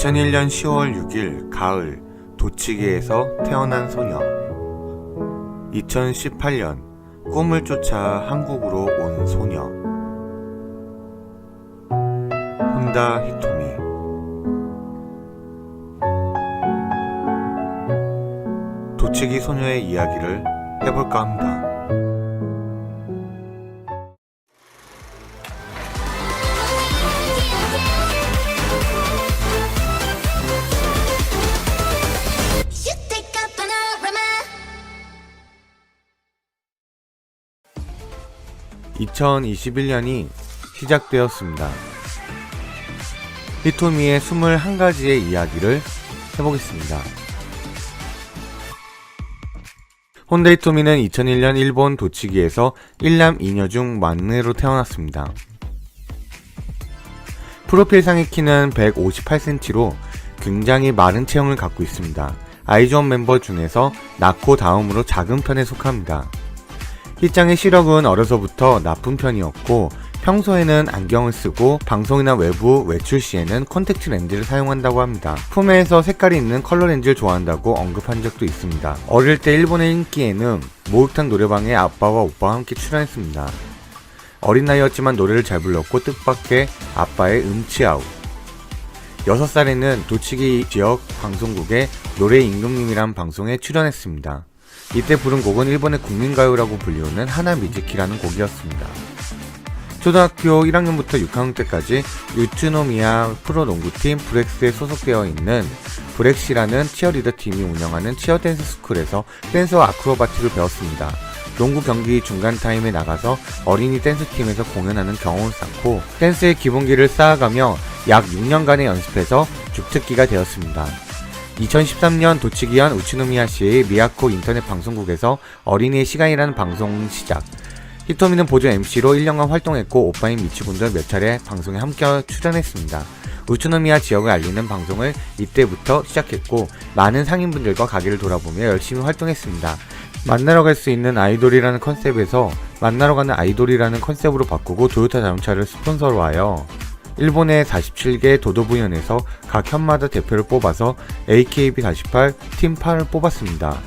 2001년 10월 6일 가을 도치기에서 태어난 소녀. 2018년 꿈을 쫓아 한국으로 온 소녀. 혼다 히토미. 도치기 소녀의 이야기를 해볼까 합니다. (2021년이) 시작되었습니다. 히토미의 21가지의 이야기를 해보겠습니다. 혼다 히토미는 2001년 일본 도치기에서 1남 2녀 중 막내로 태어났습니다. 프로필상의 키는 158cm로 굉장히 마른 체형을 갖고 있습니다. 아이즈원 멤버 중에서 나코 다음으로 작은 편에 속합니다. 희짱의 시력은 어려서부터 나쁜 편이었고 평소에는 안경을 쓰고 방송이나 외부 외출 시에는 콘택트 렌즈를 사용한다고 합니다. 품에서 색깔이 있는 컬러 렌즈를 좋아한다고 언급한 적도 있습니다. 어릴 때 일본의 인기에는 목욕탕 노래방에 아빠와 오빠와 함께 출연했습니다. 어린 나이였지만 노래를 잘 불렀고 뜻밖의 아빠의 음치아우. 6살에는 도치기 지역 방송국의 노래 임금님이란 방송에 출연했습니다. 이때 부른 곡은 일본의 국민가요라고 불리우는 하나미즈키라는 곡이었습니다. 초등학교 1학년부터 6학년 때까지 유츠노미야 프로농구팀 브렉스에 소속되어 있는 브렉시라는 치어리더 팀이 운영하는 치어댄스 스쿨에서 댄스와 아크로바틱을 배웠습니다. 농구 경기 중간 타임에 나가서 어린이 댄스팀에서 공연하는 경험을 쌓고 댄스의 기본기를 쌓아가며 약 6년간의 연습해서 주특기가 되었습니다. 2013년 도치기현 우츠노미야시의 미야코 인터넷 방송국에서 어린이의 시간이라는 방송 시작. 히토미는 보조 MC로 1년간 활동했고 오빠인 미치군도 몇 차례 방송에 함께 출연했습니다. 우츠노미야 지역을 알리는 방송을 이때부터 시작했고 많은 상인분들과 가게를 돌아보며 열심히 활동했습니다. 만나러 갈 수 있는 아이돌이라는 컨셉에서 만나러 가는 아이돌이라는 컨셉으로 바꾸고 도요타 자동차를 스폰서로 하여 일본의 47개 도도부현에서 각 현마다 대표를 뽑아서 AKB48 팀8을 뽑았습니다.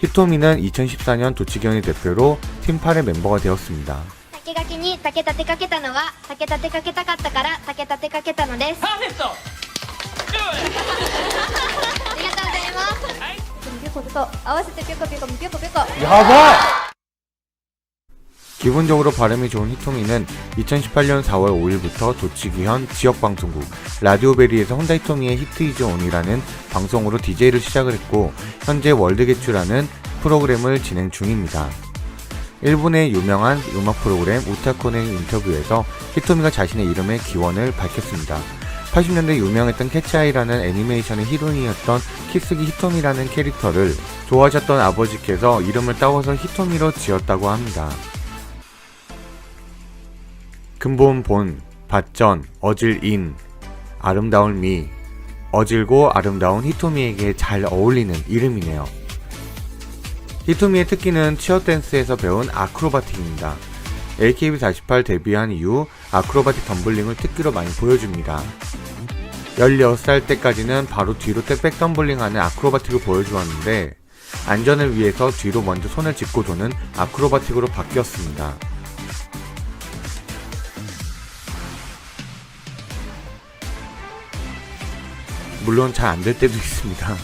히토미는 2014년 도치기현의 대표로 팀8의 멤버가 되었습니다. 竹垣に竹立てかけたのは竹立てかけたかったから竹立てかけたのです。パーフェクト。ありがとうございます。はい。ピョコピョコ合わせてピョコピョコピョコピョコ。야바! 기본적으로 발음이 좋은 히토미는 2018년 4월 5일부터 도치기현 지역방송국 라디오베리에서 혼다 히토미의 히트 이즈 온이라는 방송으로 DJ를 시작을 했고 현재 월드게츄라는 프로그램을 진행 중입니다. 일본의 유명한 음악 프로그램 우타코네 인터뷰에서 히토미가 자신의 이름의 기원을 밝혔습니다. 80년대 유명했던 캐치아이라는 애니메이션의 히로인이었던 키스기 히토미라는 캐릭터를 좋아하셨던 아버지께서 이름을 따와서 히토미로 지었다고 합니다. 근본 본, 밭전, 어질 인, 아름다운 미, 어질고 아름다운 히토미에게 잘 어울리는 이름이네요. 히토미의 특기는 치어댄스에서 배운 아크로바틱입니다. AKB48 데뷔한 이후 아크로바틱 덤블링을 특기로 많이 보여줍니다. 16살 때까지는 바로 뒤로 백 덤블링하는 아크로바틱을 보여주었는데 안전을 위해서 뒤로 먼저 손을 짚고 도는 아크로바틱으로 바뀌었습니다. 물론 잘 안될 때도 있습니다.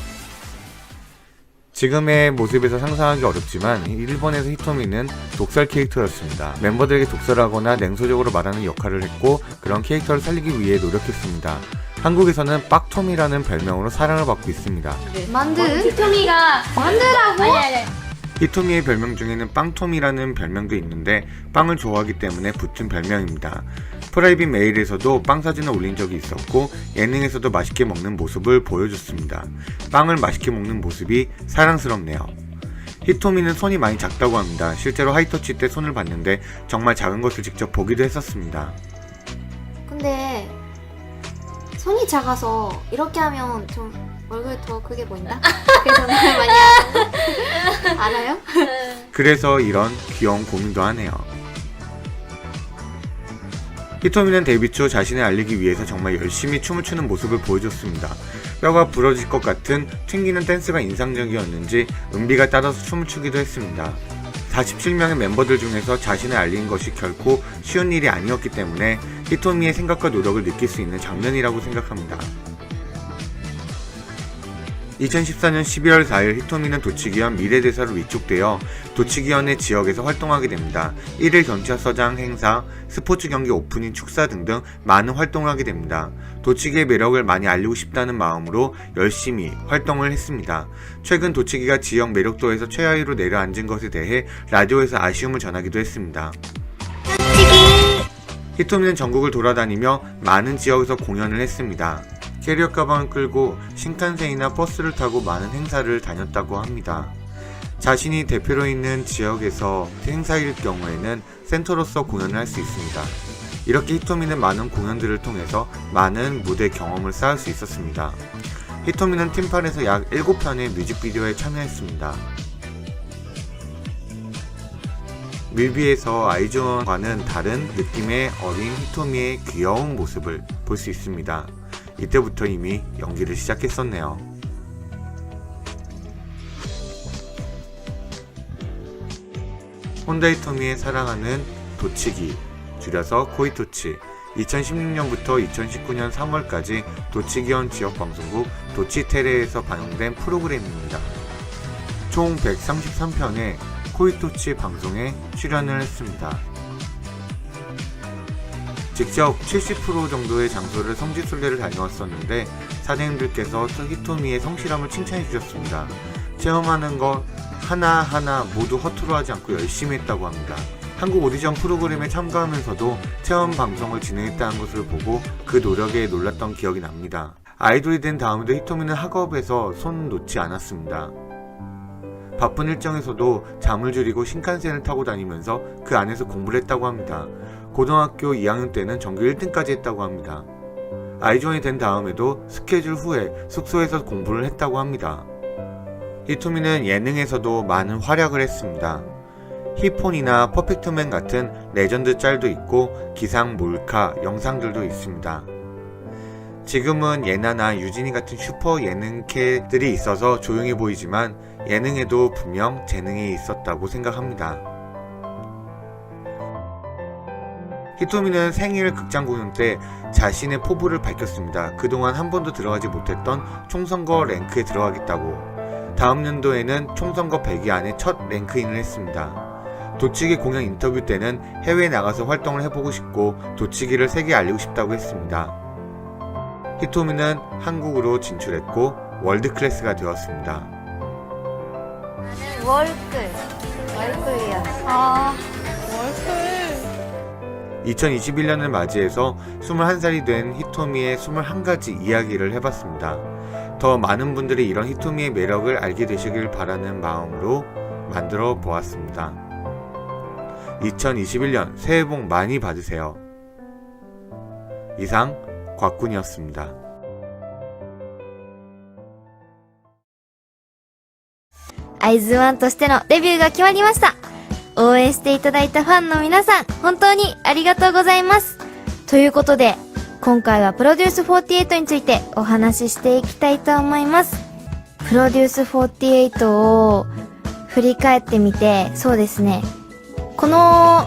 지금의 모습에서 상상하기 어렵지만 일본에서 히토미는 독설 캐릭터였습니다. 멤버들에게 독설하거나 냉소적으로 말하는 역할을 했고 그런 캐릭터를 살리기 위해 노력했습니다. 한국에서는 빡토미라는 별명으로 사랑을 받고 있습니다. 만두? 히토미가 만두라고? 아니. 히토미의 별명 중에는 빵토미라는 별명도 있는데 빵을 좋아하기 때문에 붙은 별명입니다. 프라이빗 메일에서도 빵 사진을 올린 적이 있었고 예능에서도 맛있게 먹는 모습을 보여줬습니다. 빵을 맛있게 먹는 모습이 사랑스럽네요. 히토미는 손이 많이 작다고 합니다. 실제로 하이터치 때 손을 봤는데 정말 작은 것을 직접 보기도 했었습니다. 근데 손이 작아서 이렇게 하면 좀 얼굴이 더 크게 보인다? 그래서 말 많이 하고 알아요? 그래서 이런 귀여운 고민도 하네요. 히토미는 데뷔 초 자신을 알리기 위해서 정말 열심히 춤을 추는 모습을 보여줬습니다. 뼈가 부러질 것 같은 튕기는 댄스가 인상적이었는지 은비가 따라서 춤을 추기도 했습니다. 47명의 멤버들 중에서 자신을 알리는 것이 결코 쉬운 일이 아니었기 때문에 히토미의 생각과 노력을 느낄 수 있는 장면이라고 생각합니다. 2014년 12월 4일 히토미는 도치기현 미래대사로 위촉되어 도치기현의 지역에서 활동하게 됩니다. 1일 경찰서장 행사, 스포츠 경기 오프닝 축사 등등 많은 활동을 하게 됩니다. 도치기의 매력을 많이 알리고 싶다는 마음으로 열심히 활동을 했습니다. 최근 도치기가 지역 매력도에서 최하위로 내려앉은 것에 대해 라디오에서 아쉬움을 전하기도 했습니다. 히토미는 전국을 돌아다니며 많은 지역에서 공연을 했습니다. 캐리어 가방을 끌고 신칸센이나 버스를 타고 많은 행사를 다녔다고 합니다. 자신이 대표로 있는 지역에서 행사일 경우에는 센터로서 공연을 할 수 있습니다. 이렇게 히토미는 많은 공연들을 통해서 많은 무대 경험을 쌓을 수 있었습니다. 히토미는 팀판에서 약 7편의 뮤직비디오에 참여했습니다. 뮤비에서 아이즈원과는 다른 느낌의 어린 히토미의 귀여운 모습을 볼 수 있습니다. 이때부터 이미 연기를 시작했었네요. 혼다 히토미의 사랑하는 도치기, 줄여서 코이토치. 2016년부터 2019년 3월까지 도치기현 지역방송국 도치테레에서 방영된 프로그램입니다. 총 133편의 코이토치 방송에 출연을 했습니다. 직접 70% 정도의 장소를 성지순례를 다녀왔었는데 사장님들께서 히토미의 성실함을 칭찬해 주셨습니다. 체험하는 것 하나하나 모두 허투루 하지 않고 열심히 했다고 합니다. 한국 오디션 프로그램에 참가하면서도 체험 방송을 진행했다는 것을 보고 그 노력에 놀랐던 기억이 납니다. 아이돌이 된 다음에도 히토미는 학업에서 손 놓지 않았습니다. 바쁜 일정에서도 잠을 줄이고 신칸센을 타고 다니면서 그 안에서 공부를 했다고 합니다. 고등학교 2학년 때는 전교 1등까지 했다고 합니다. 아이즈원이 된 다음에도 스케줄 후에 숙소에서 공부를 했다고 합니다. 히토미는 예능에서도 많은 활약을 했습니다. 히폰이나 퍼펙트맨 같은 레전드 짤도 있고 기상 몰카 영상들도 있습니다. 지금은 예나나 유진이 같은 슈퍼 예능캐들이 있어서 조용히 보이지만 예능에도 분명 재능이 있었다고 생각합니다. 히토미는 생일 극장 공연 때 자신의 포부를 밝혔습니다. 그동안 한 번도 들어가지 못했던 총선거 랭크에 들어가겠다고. 다음 연도에는 총선거 100위 안에 첫 랭크인을 했습니다. 도치기 공연 인터뷰 때는 해외에 나가서 활동을 해보고 싶고 도치기를 세계에 알리고 싶다고 했습니다. 히토미는 한국으로 진출했고 월드클래스가 되었습니다. 나는 월클이야. 아, 월클. 2021년을 맞이해서 21살이 된 히토미의 21가지 이야기를 해봤습니다. 더 많은 분들이 이런 히토미의 매력을 알게 되시길 바라는 마음으로 만들어 보았습니다. 2021년 새해 복 많이 받으세요. 이상 곽군이었습니다. 아이ズワンとしてのデビューが決まりました。応援していただいたファンの皆さん、本当にありがとうございます。ということで、今回はプロデュース48についてお話ししていきたいと思います。プロデュース48を振り返ってみて、そうですね。この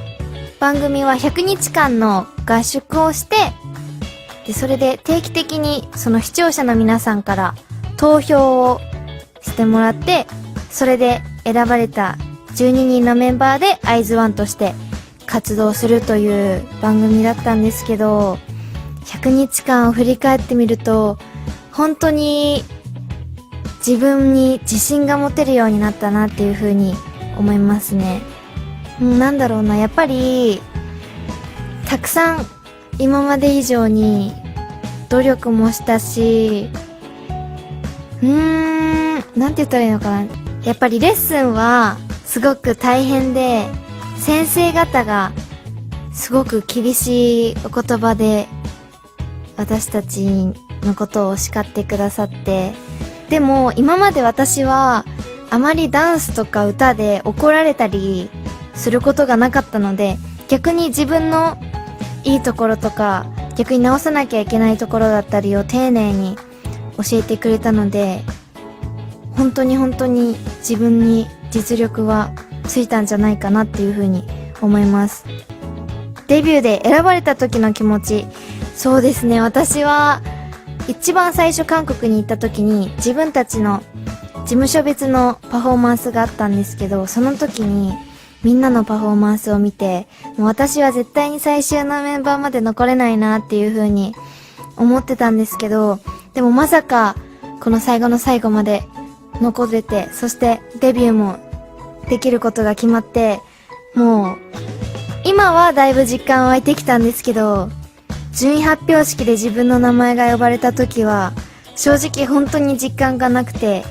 番組は100日間の合宿をして、で、それで定期的にその視聴者の皆さんから投票をしてもらって、それで選ばれた12人のメンバーでアイズワンとして活動するという番組だったんですけど、100日間を振り返ってみると、本当に自分に自信が持てるようになったなっていうふうに思いますね。なんだろうな、やっぱりたくさん今まで以上に努力もしたし、なんて言ったらいいのかな。やっぱりレッスンはすごく大変で、先生方がすごく厳しいお言葉で私たちのことを叱ってくださって、でも今まで私はあまりダンスとか歌で怒られたりすることがなかったので、逆に自分のいいところとか逆に直さなきゃいけないところだったりを丁寧に教えてくれたので、本当に自分に実力はついたんじゃないかなっていうふうに思います。デビューで選ばれた時の気持ち、そうですね、私は一番最初韓国に行った時に自分たちの事務所別のパフォーマンスがあったんですけど、その時にみんなのパフォーマンスを見て、もう私は絶対に最終のメンバーまで残れないなっていう風に思ってたんですけど、でもまさかこの最後の最後まで残れて、そしてデビューもできることが決まって、もう今はだいぶ実感湧いてきたんですけど、順位発表式で自分の名前が呼ばれた時は正直本当に実感がなくて、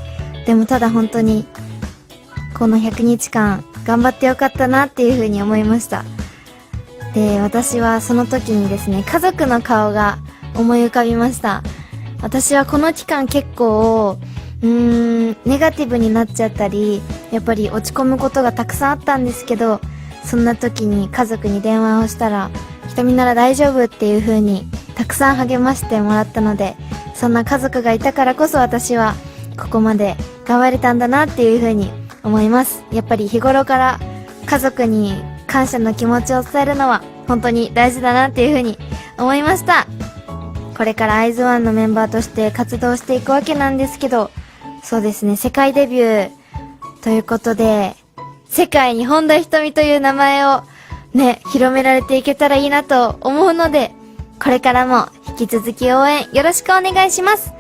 でもただ本当にこの100日間頑張ってよかったなっていう風に思いました。で、私はその時にですね、家族の顔が思い浮かびました。私はこの期間結構ネガティブになっちゃったり、やっぱり落ち込むことがたくさんあったんですけど、そんな時に家族に電話をしたら、ひとみなら大丈夫っていう風にたくさん励ましてもらったので、そんな家族がいたからこそ私はここまで頑張れたんだなっていう風に思います。やっぱり日頃から家族に感謝の気持ちを伝えるのは本当に大事だなっていう風に思いました。これからアイズワンのメンバーとして活動していくわけなんですけど、そうですね、世界デビューということで、世界に本田仁美という名前をね、広められていけたらいいなと思うので、これからも引き続き応援よろしくお願いします。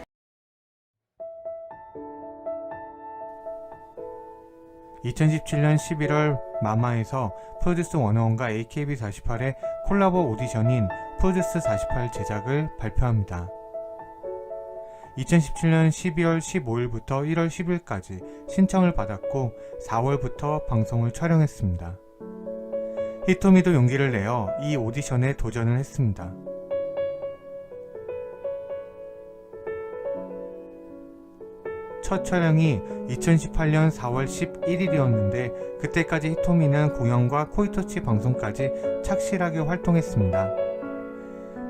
2017년 11월 마마에서 프로듀스 101과 AKB48의 콜라보 오디션인 프로듀스 48 제작을 발표합니다. 2017년 12월 15일부터 1월 10일까지 신청을 받았고 4월부터 방송을 촬영했습니다. 히토미도 용기를 내어 이 오디션에 도전을 했습니다. 첫 촬영이 2018년 4월 11일이었는데 그때까지 히토미는 공연과 코이토치 방송까지 착실하게 활동했습니다.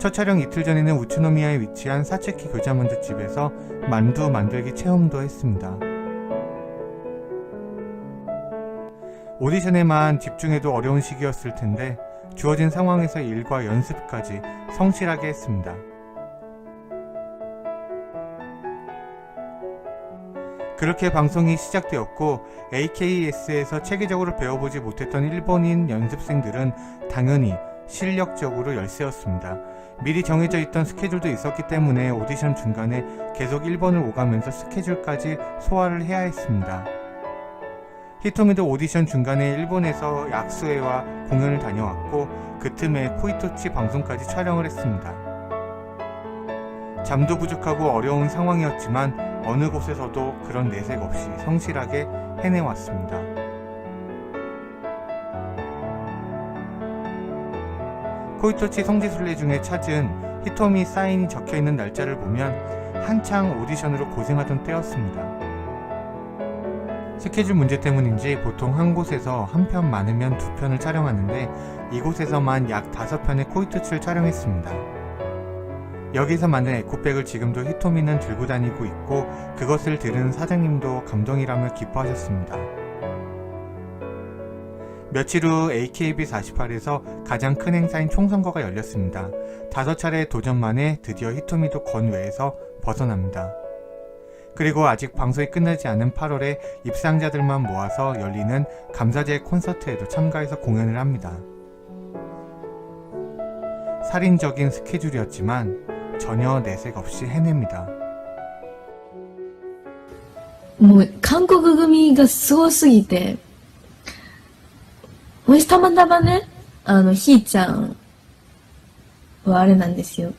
첫 촬영 이틀 전에는 우츠노미야에 위치한 사츠키 교자만두 집에서 만두 만들기 체험도 했습니다. 오디션에만 집중해도 어려운 시기였을 텐데 주어진 상황에서 일과 연습까지 성실하게 했습니다. 그렇게 방송이 시작되었고 AKS에서 체계적으로 배워보지 못했던 일본인 연습생들은 당연히 실력적으로 열세였습니다. 미리 정해져 있던 스케줄도 있었기 때문에 오디션 중간에 계속 일본을 오가면서 스케줄까지 소화를 해야 했습니다. 히토미도 오디션 중간에 일본에서 약수회와 공연을 다녀왔고 그 틈에 코이토치 방송까지 촬영을 했습니다. 잠도 부족하고 어려운 상황이었지만 어느 곳에서도 그런 내색 없이 성실하게 해내왔습니다. 코이토치 성지순례 중에 찾은 히토미 사인이 적혀있는 날짜를 보면 한창 오디션으로 고생하던 때였습니다. 스케줄 문제 때문인지 보통 한 곳에서 한 편 많으면 2편을 촬영하는데 이곳에서만 약 5편의 코이토치를 촬영했습니다. 여기서 만든 에코백을 지금도 히토미는 들고 다니고 있고 그것을 들은 사장님도 감동이라며 기뻐하셨습니다. 며칠 후 AKB48에서 가장 큰 행사인 총선거가 열렸습니다. 5차례의 도전 만에 드디어 히토미도 건외에서 벗어납니다. 그리고 아직 방송이 끝나지 않은 8월에 입상자들만 모아서 열리는 감사제 콘서트에도 참가해서 공연을 합니다. 살인적인 스케줄이었지만 전혀 내색 없이 해냅니다. もう韓国組がすごすぎて、もしたまたまね、ひーちゃんはあれなんですよ。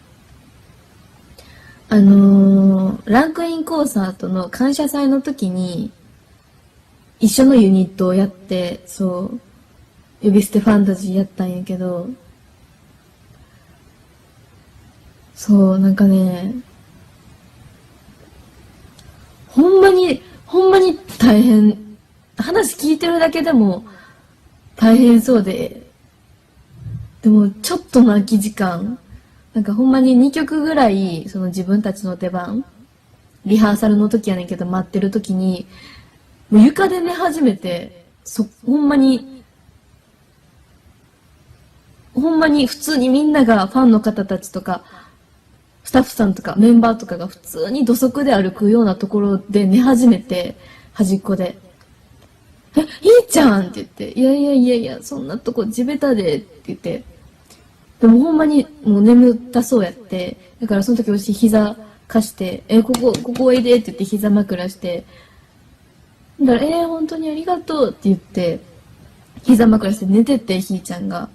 ランクインコンサートの感謝祭の時に一緒のユニットをやって、そう、呼び捨てファンタジーやったんやけど、そう、なんかね、ほんまに大変、話聞いてるだけでも大変そうででも、ちょっとの空き時間、なんかほんまに2曲ぐらい、その自分たちの出番、リハーサルの時やねんけど待ってる時に、もう床で寝始めて、ほんまに普通にみんながファンの方たちとか、スタッフさんとかメンバーとかが普通に土足で歩くようなところで寝始めて、端っこで。いいちゃんって言って、いやいやいやいや、そんなとこ地べたでって言って、でもほんまにもう眠たそうやって、だからその時私膝貸して、ここおいでって言って膝枕して、だから本当にありがとうって言って、膝枕して寝てって、ひーちゃんが。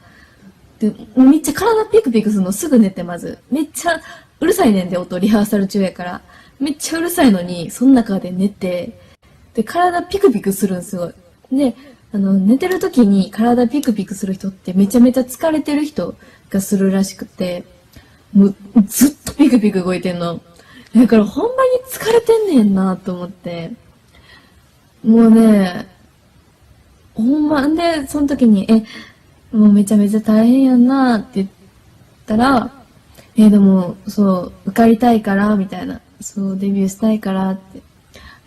で、めっちゃ体ピクピクするのすぐ寝てまず。めっちゃうるさいねんで、音、リハーサル中やから。めっちゃうるさいのに、その中で寝て、で、体ピクピクするんすごい。で、寝てる時に体ピクピクする人ってめちゃめちゃ疲れてる人がするらしくて、もうずっとピクピク動いてんの。だからほんまに疲れてんねんなと思って。もうね、ほんま、んで、その時に、もうめちゃめちゃ大変やんなって言ったら、でも、そう、受かりたいから、みたいな。そう、デビューしたいからって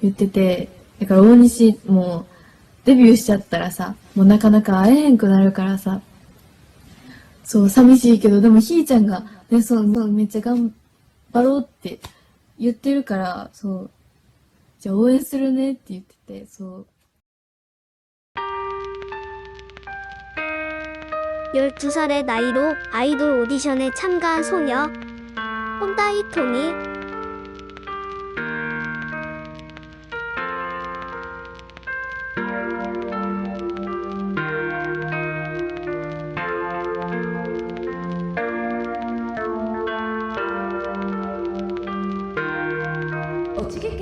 言ってて、だから大西、もう、デビューしちゃったらさ、もうなかなか会えへんくなるからさ、そう、寂しいけど、でもひーちゃんが、ね、そうめっちゃ頑張ろうって言ってるから、そう、じゃあ応援するねって言ってて、そう。(12살의) 나이로 아이돌 오디션에 참가한 소녀 혼다 히토미.栃木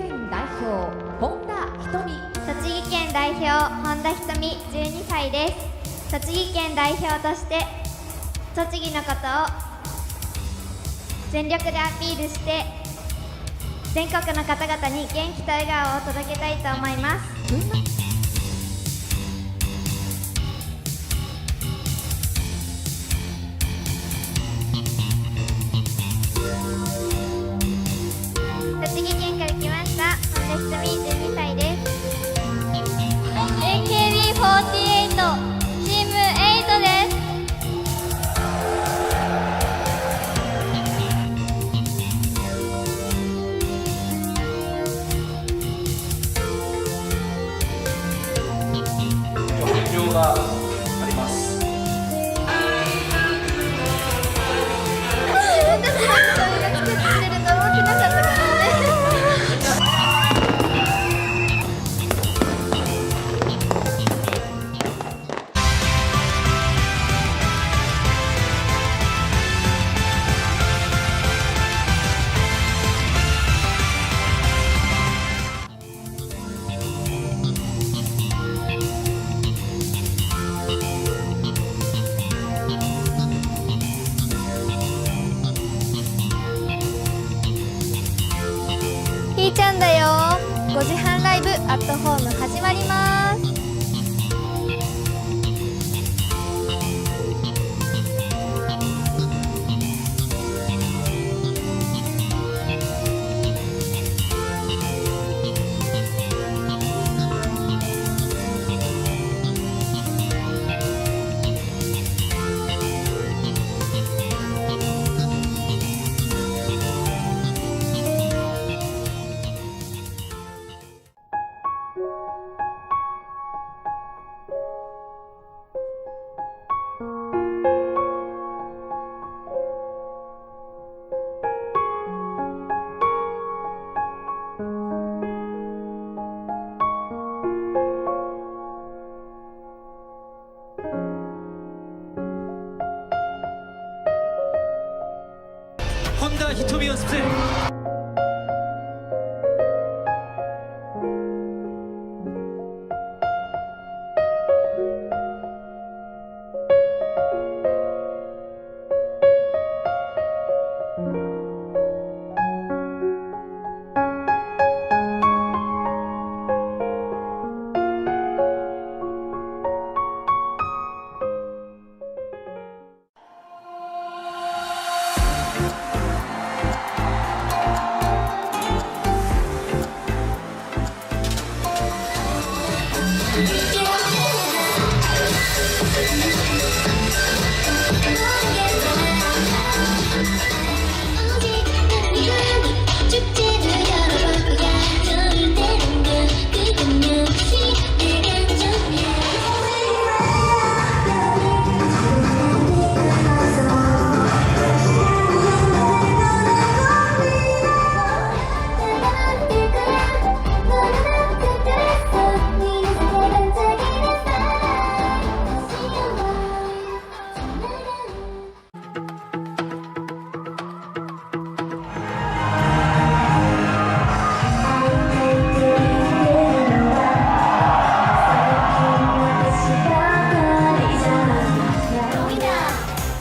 県代表本田ひとみ12歳です。栃木県代表として栃木のことを全力でアピールして全国の方々に元気と笑顔を届けたいと思います。栃木県から来ました本田ひとみ12歳です。 AKB48 チーム8です。発表があります。私はそれが季節してると思ってなかったからね。ひーちゃんだよ。5時半ライブアットホーム始まります。혼다 히토미 연습생.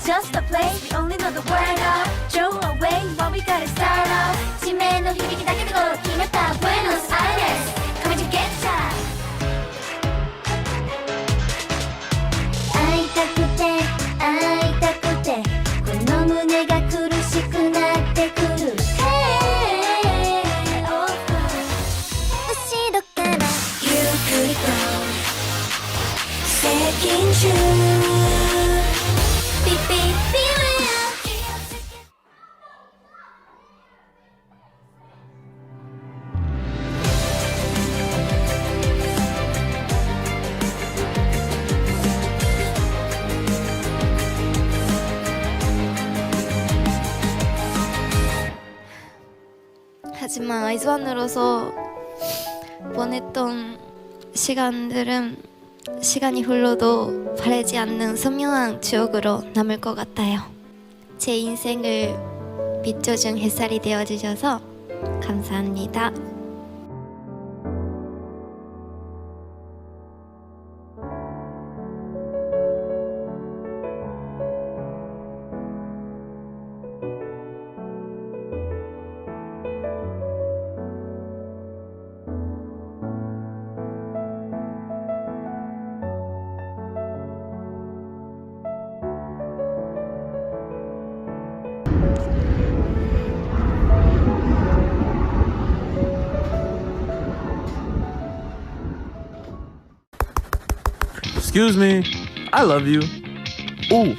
Just a place we only know the word of Throw away what we gotta start off 地名の響きだけでゴール決めた Buenos Aires Coming to get ya 会いたくて会いたくてこの胸が苦しくなってくる Hey oh 後ろからゆっくりと接近中하지만 아이즈원으로서 보냈던 시간들은 시간이 흘러도 바래지 않는 선명한 추억으로 남을 것 같아요. 제 인생을 비춰준 햇살이 되어주셔서 감사합니다. Excuse me, I love you. Ooh.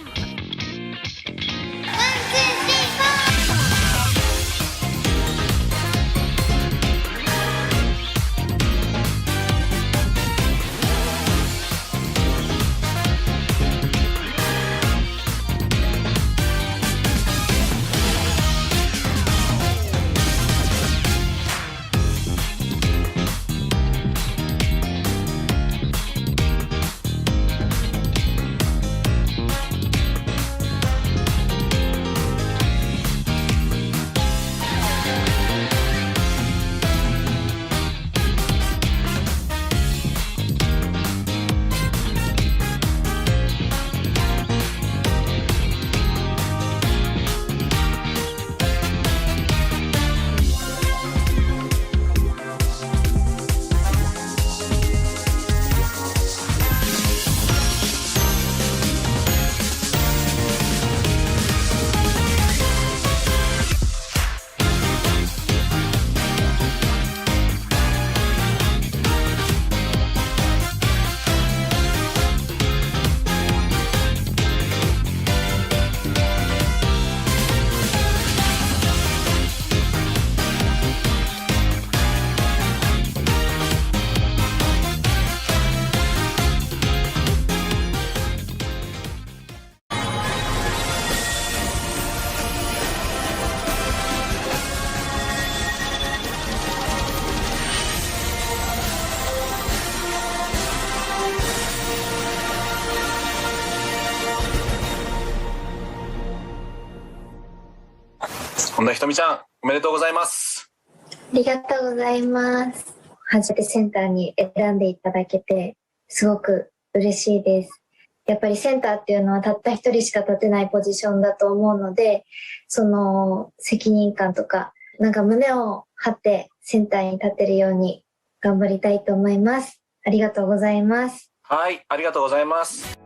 本田ひとみちゃん、おめでとうございます。ありがとうございます。初めてセンターに選んでいただけて、すごく嬉しいです。やっぱりセンターっていうのはたった一人しか立てないポジションだと思うので、その責任感とか、なんか胸を張ってセンターに立てるように頑張りたいと思います。ありがとうございます。はい、ありがとうございます。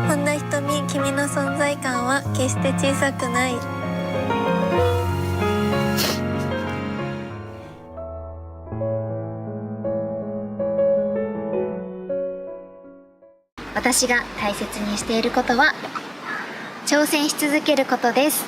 本田ひと君の存在感は決して小さくない。私が大切にしていることは挑戦し続けることです。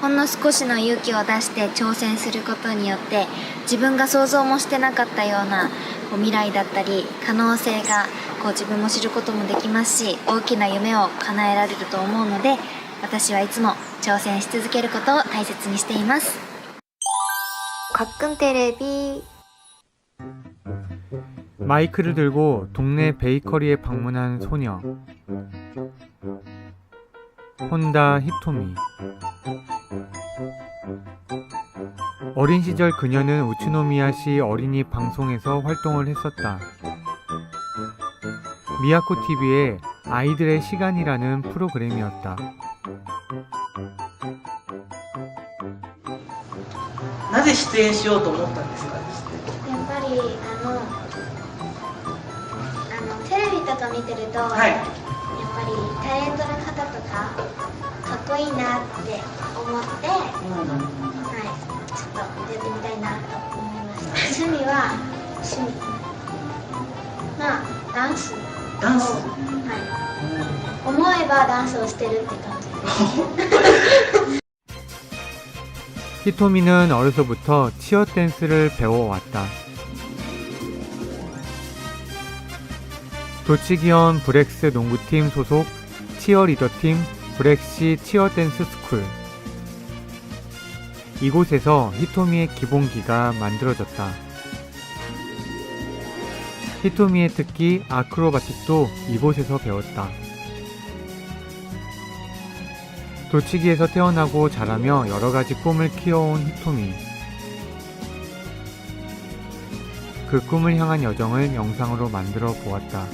ほんの少しの勇気を出して挑戦することによって自分が想像もしてなかったような未来だったり可能性が自分も知ることもできますし、大きな夢を叶えられると思うので、私はいつも挑戦し続けることを大切にしています。가끔テレビ 마이크를 들고 동네 베이커리에 방문한 소녀. 혼다 히토미. 어린 시절 그녀는 우츠노미야시 어린이 방송에서 활동을 했었다. 미야코 TV의 아이들의 시간이라는 프로그램이었다. なぜ出演しようと思ったんですか？やっぱりテレビとか見てると、やっぱりタレントの方とかかっこいいなって思って、ちょっと出てみたいなと思いました。趣味はダンス。ダンス。思えばダンスをしてるって感じです。 히토미는 어려서부터 치어 댄스를 배워왔다. 도치기현 브렉스 농구팀 소속 치어리더팀 브렉시 치어 댄스 스쿨. 이곳에서 히토미의 기본기가 만들어졌다. 히토미의 특기 아크로바틱도 이곳에서 배웠다. 도치기에서 태어나고 자라며 여러가지 꿈을 키워온 히토미. 그 꿈을 향한 여정을 영상으로 만들어 보았다.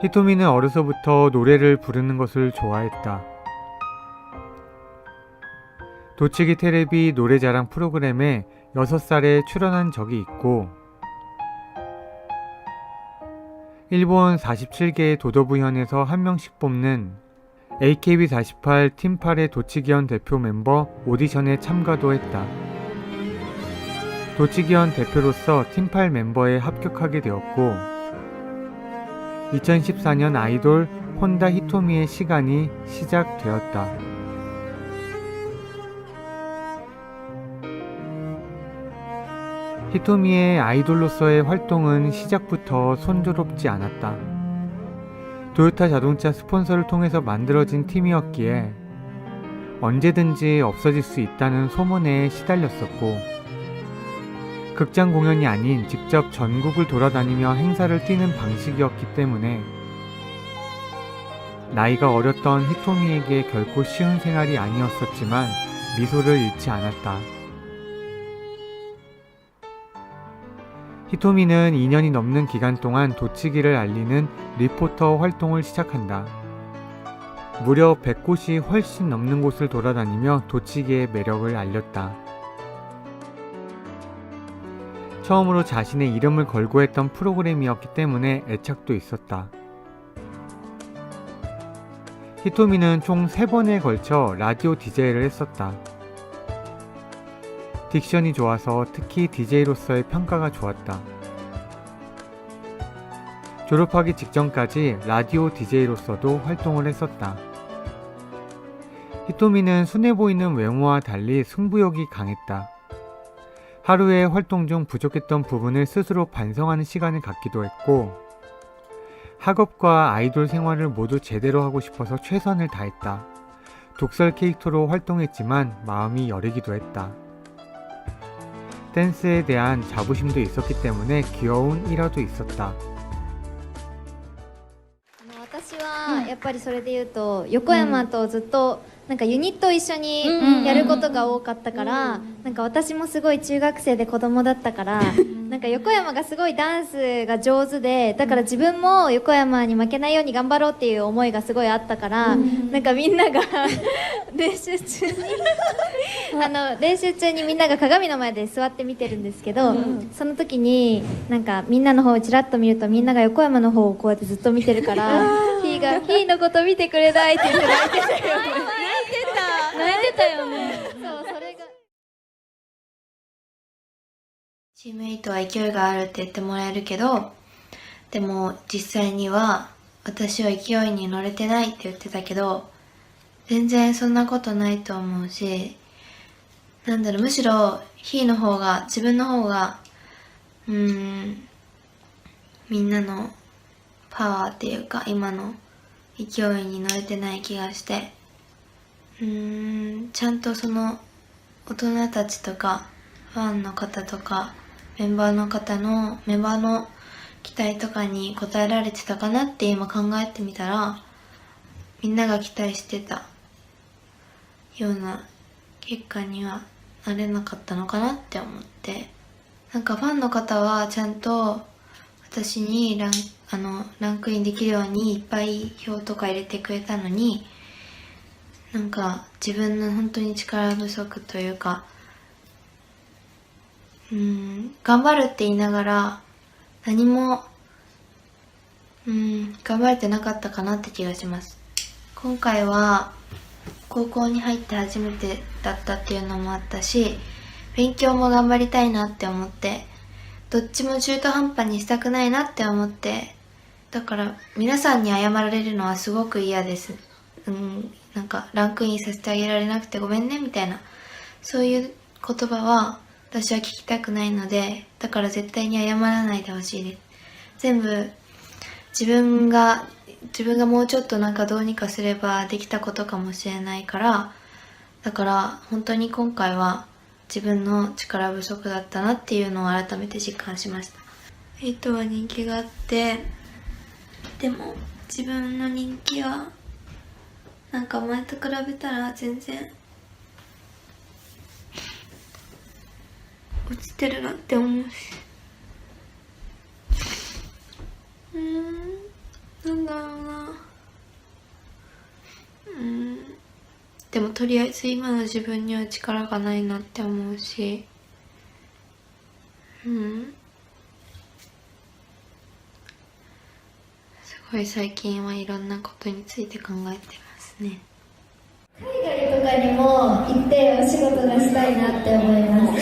히토미는 어려서부터 노래를 부르는 것을 좋아했다. 도치기 테레비 노래자랑 프로그램에 6살에 출연한 적이 있고, 일본 47개의 도도부현에서 한 명씩 뽑는 AKB48 팀8의 도치기현 대표 멤버 오디션에 참가도 했다. 도치기현 대표로서 팀8 멤버에 합격하게 되었고, 2014년 아이돌 혼다 히토미의 시간이 시작되었다. 히토미의 아이돌로서의 활동은 시작부터 순조롭지 않았다. 도요타 자동차 스폰서를 통해서 만들어진 팀이었기에 언제든지 없어질 수 있다는 소문에 시달렸었고, 극장 공연이 아닌 직접 전국을 돌아다니며 행사를 뛰는 방식이었기 때문에 나이가 어렸던 히토미에게 결코 쉬운 생활이 아니었었지만 미소를 잃지 않았다. 히토미는 2년이 넘는 기간 동안 도치기를 알리는 리포터 활동을 시작한다. 무려 100곳이 훨씬 넘는 곳을 돌아다니며 도치기의 매력을 알렸다. 처음으로 자신의 이름을 걸고 했던 프로그램이었기 때문에 애착도 있었다. 히토미는 총 3번에 걸쳐 라디오 DJ를 했었다. 딕션이 좋아서 특히 DJ로서의 평가가 좋았다. 졸업하기 직전까지 라디오 DJ로서도 활동을 했었다. 히토미는 순해 보이는 외모와 달리 승부욕이 강했다. 하루의 활동 중 부족했던 부분을 스스로 반성하는 시간을 갖기도 했고, 학업과 아이돌 생활을 모두 제대로 하고 싶어서 최선을 다했다. 독설 캐릭터로 활동했지만 마음이 여리기도 했다. 댄스에 대한 자부심도 있었기 때문에 귀여운 일화도 있었다. 私はやっぱりそれで言うと横山とずっとなんかユニットを一緒にやることが多かったから、なんか私もすごい中学生で子供だったからなんか横山がすごいダンスが上手で、だから自分も横山に負けないように頑張ろうっていう思いがすごいあったから、なんかみんなが練習中に練習中にみんなが鏡の前で座って見てるんですけど、その時になんかみんなの方をちらっと見るとみんなが横山の方をこうやってずっと見てるからひーが「ひーのこと見てくれない」って言って泣いてたよね。泣いてたよね。そう、それがチームメイトは勢いがあるって言ってもらえるけど、でも実際には私は勢いに乗れてないって言ってたけど、全然そんなことないと思うし、なんだろう、むしろひーの方が、自分の方がみんなのパワーっていうか今の勢いに乗れてない気がして、ちゃんとその大人たちとかファンの方とかメンバーの期待とかに応えられてたかなって今考えてみたら、みんなが期待してたような結果にはなれなかったのかなって思って、なんかファンの方はちゃんと私にランクインできるようにいっぱい票とか入れてくれたのに、なんか自分の本当に力不足というか、頑張るって言いながら何も頑張れてなかったかなって気がします。今回は高校に入って初めてだったっていうのもあったし、勉強も頑張りたいなって思って、どっちも中途半端にしたくないなって思って、だから皆さんに謝られるのはすごく嫌です。なんかランクインさせてあげられなくてごめんねみたいな、そういう言葉は私は聞きたくないので、だから絶対に謝らないでほしいです。全部自分がもうちょっとなんかどうにかすればできたことかもしれないから、だから本当に今回は自分の力不足だったなっていうのを改めて実感しました。8は人気があって、でも自分の人気はなんか前と比べたら全然落ちてるなって思うし、なんだろうな、でもとりあえず今の自分には力がないなって思うし、すごい最近はいろんなことについて考えてますね。海外とかにも行ってお仕事がしたいなって思います。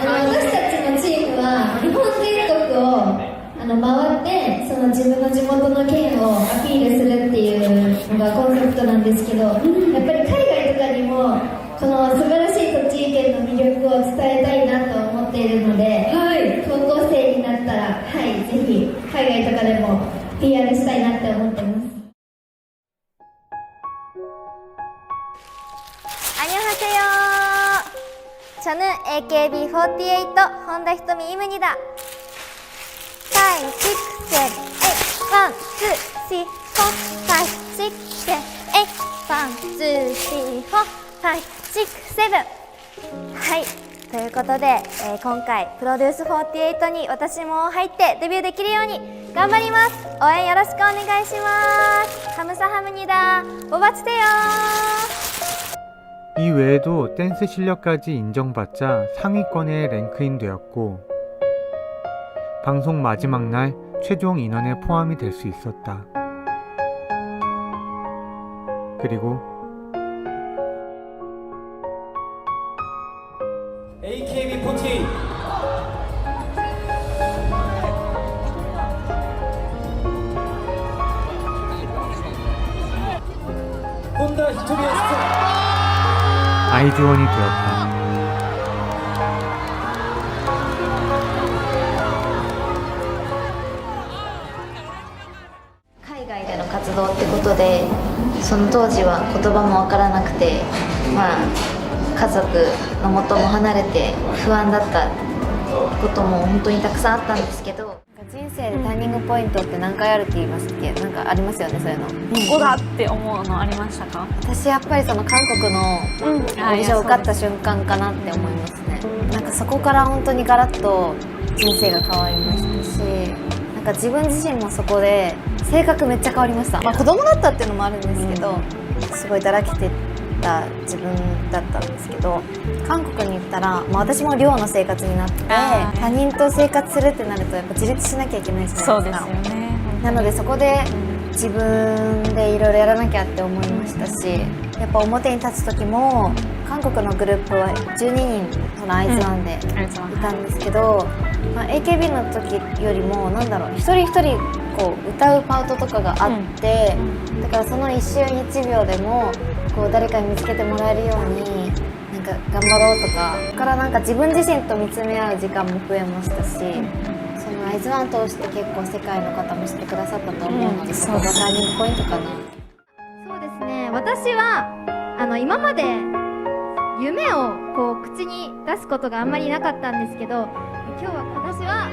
私たちのチームは日本全国を回ってその自分の地元の県をアピールするっていうのがコンセプトなんですけど、やっぱり海外とかにもこの素晴らしい栃木県の魅力を伝えたいなと思っているので、高校生になったら、ぜひ海外とかでも PR したいなって思ってます。アニョハセヨー。저는 AKB48 本田仁美イムニだ。5, 6, 7, 8, 1, 2, 3, 4, 5, 6, 7, 8, 1, 2, 3, 4, 5, 6, 7。はい、ということで、今回プロデュース48に私も入ってデビューできるように頑張ります。応援よろしくお願いします。감사합니다。보바주세요。 이 외에도 댄스 실력까지 인정받자 상위권에 랭크인 되었고, 방송 마지막 날 최종 인원에 포함이 될 수 있었다. 그리고 AKB48 혼다 히토미였습니다. 아이즈원이 되었다.活動ってことで、その当時は言葉もわからなくて、家族の元も離れて不安だったことも本当にたくさんあったんですけど、人生でターニングポイントって何回あるって言いますっけ？なんかありますよね、そういうの。ここだって思うのありましたか？私やっぱりその韓国のオーディション受かった瞬間かなって思いますね。なんかそこから本当にガラッと人生が変わりましたし、なんか自分自身もそこで性格めっちゃ変わりました。まあ子供だったっていうのもあるんですけど、すごいだらけてた自分だったんですけど、韓国に行ったら、まあ、私も寮の生活になって他人と生活するってなるとやっぱ自立しなきゃいけないじゃないですか。そうですよね。なのでそこで自分でいろいろやらなきゃって思いましたし、やっぱ表に立つ時も韓国のグループは12人そのアイズワンでいたんですけど、まあ、AKB の時よりもなんだろう、一人一人こう歌うパートとかがあって、だからその一瞬一秒でもこう誰かに見つけてもらえるようになんか頑張ろうとか、そこからなんか自分自身と見つめ合う時間も増えましたし、そのアイズワン通して結構世界の方も知ってくださったと思うので、そこがターニングポイントかな。そうですね、私は今まで夢をこう口に出すことがあんまりなかったんですけど、今日は私は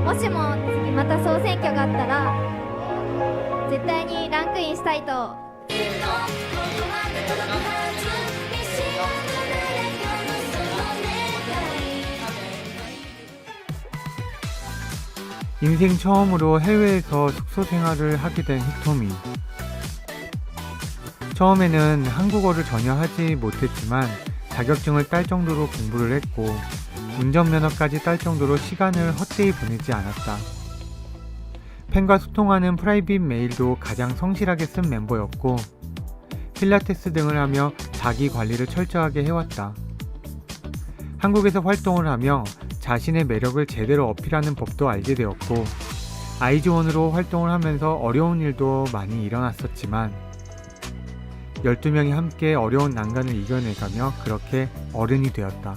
もしも次また総選挙があったら絶対にランクインしたいと。인생 처음으로 해외에서 숙소 생활을 하게 된 히토미. 처음에는 한국어를 전혀 하지 못했지만 자격증을 딸 정도로 공부를 했고 운전면허까지 딸 정도로 시간을 헛되이 보내지 않았다. 팬과 소통하는 프라이빗 메일도 가장 성실하게 쓴 멤버였고 필라테스 등을 하며 자기 관리를 철저하게 해왔다. 한국에서 활동을 하며 자신의 매력을 제대로 어필하는 법도 알게 되었고 아이즈원으로 활동을 하면서 어려운 일도 많이 일어났었지만 12명이 함께 어려운 난간을 이겨내가며 그렇게 어른이 되었다.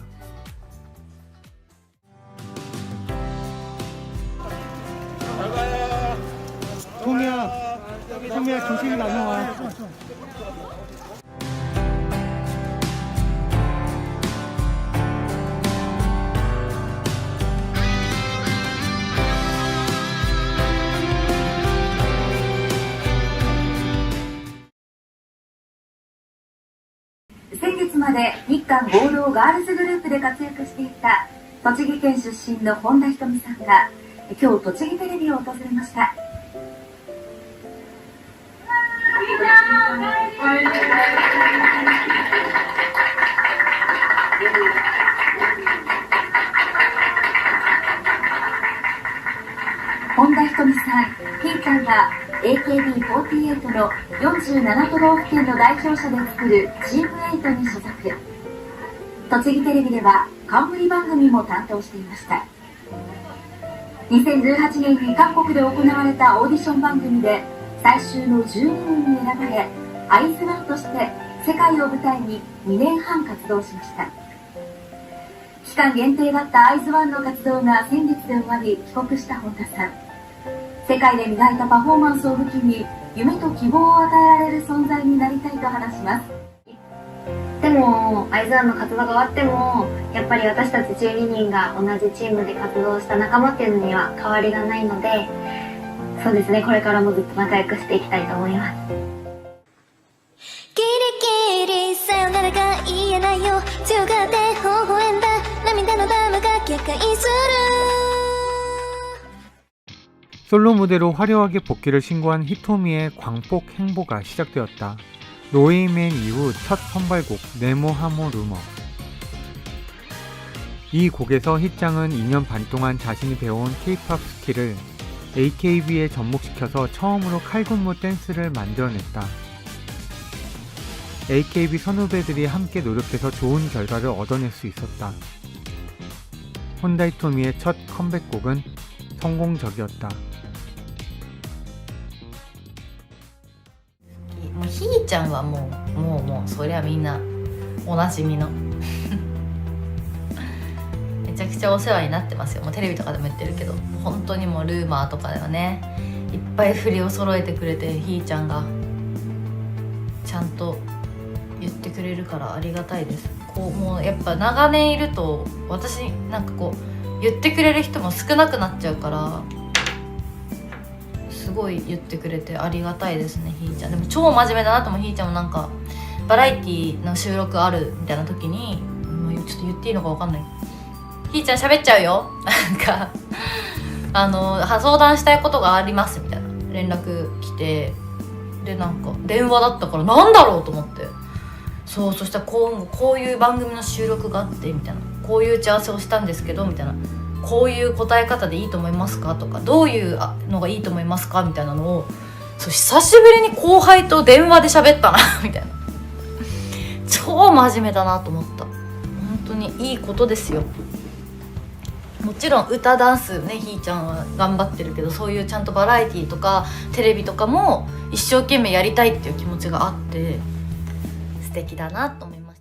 토미야 조심히 다녀와.先月まで日韓合同ガールズグループで活躍していた栃木県出身の本田仁美さんが今日栃木テレビを訪れました。本田仁美さん、ひーちゃんは AKB48 の47都道府県の代表者で作るチーム8に所属。栃木テレビでは冠番組も担当していました。2018年に韓国で行われたオーディション番組で最終の12人に選ばれ、アイズワンとして世界を舞台に2年半活動しました。期間限定だったアイズワンの活動が先月で終わり帰国した本田さん。世界で磨いたパフォーマンスを武器に夢と希望を与えられる存在になりたいと話します。でもアイズワンの活動が終わってもやっぱり私たち12人が同じチームで活動した仲間っていうのには変わりがないので、そうですね、これからもずっと仲良くしていきたいと思います。ギリギリさよならが言えないよ、強がって微笑んだ涙のダムが決壊する。 솔로 무대로 화려하게 복귀를 신고한 히토미의 광복 행보가 시작되었다. 노웨이맨 이후 첫 선발곡 네모하모 루머. 이 곡에서 hit장은 2년 반 동안 자신이 배워온 K-POP 스킬을 AKB에 접목시켜서 처음으로 칼군무 댄스를 만들어냈다. AKB 선후배들이 함께 노력해서 좋은 결과를 얻어낼 수 있었다. 혼다 히토미의 첫 컴백곡은 성공적이었다. ひーちゃんはもうそりゃみんなおなじみのめちゃくちゃお世話になってますよ。もうテレビとかでも言ってるけど、本当にもうルーマーとかではね、いっぱい振りを揃えてくれて、ひーちゃんがちゃんと言ってくれるからありがたいです。こうもうやっぱ長年いると私なんかこう言ってくれる人も少なくなっちゃうから、すごい言ってくれてありがたいですね、ひーちゃん。でも超真面目だなと思う。ひーちゃんもなんかバラエティの収録あるみたいな時に、もうちょっと言っていいのか分かんない、ひーちゃん喋っちゃうよなんか相談したいことがありますみたいな連絡来て、でなんか電話だったからなんだろうと思って、そしたらこういう番組の収録があってみたいな、こういう打ち合わせをしたんですけどみたいな、こういう答え方でいいと思いますかとか、どういうのがいいと思いますかみたいなのを、久しぶりに後輩と電話で喋ったなみたいな、超真面目だなと思った。本当にいいことですよ。もちろん歌ダンスね、ひーちゃんは頑張ってるけど、そういうちゃんとバラエティとかテレビとかも一生懸命やりたいっていう気持ちがあって素敵だなと思いまし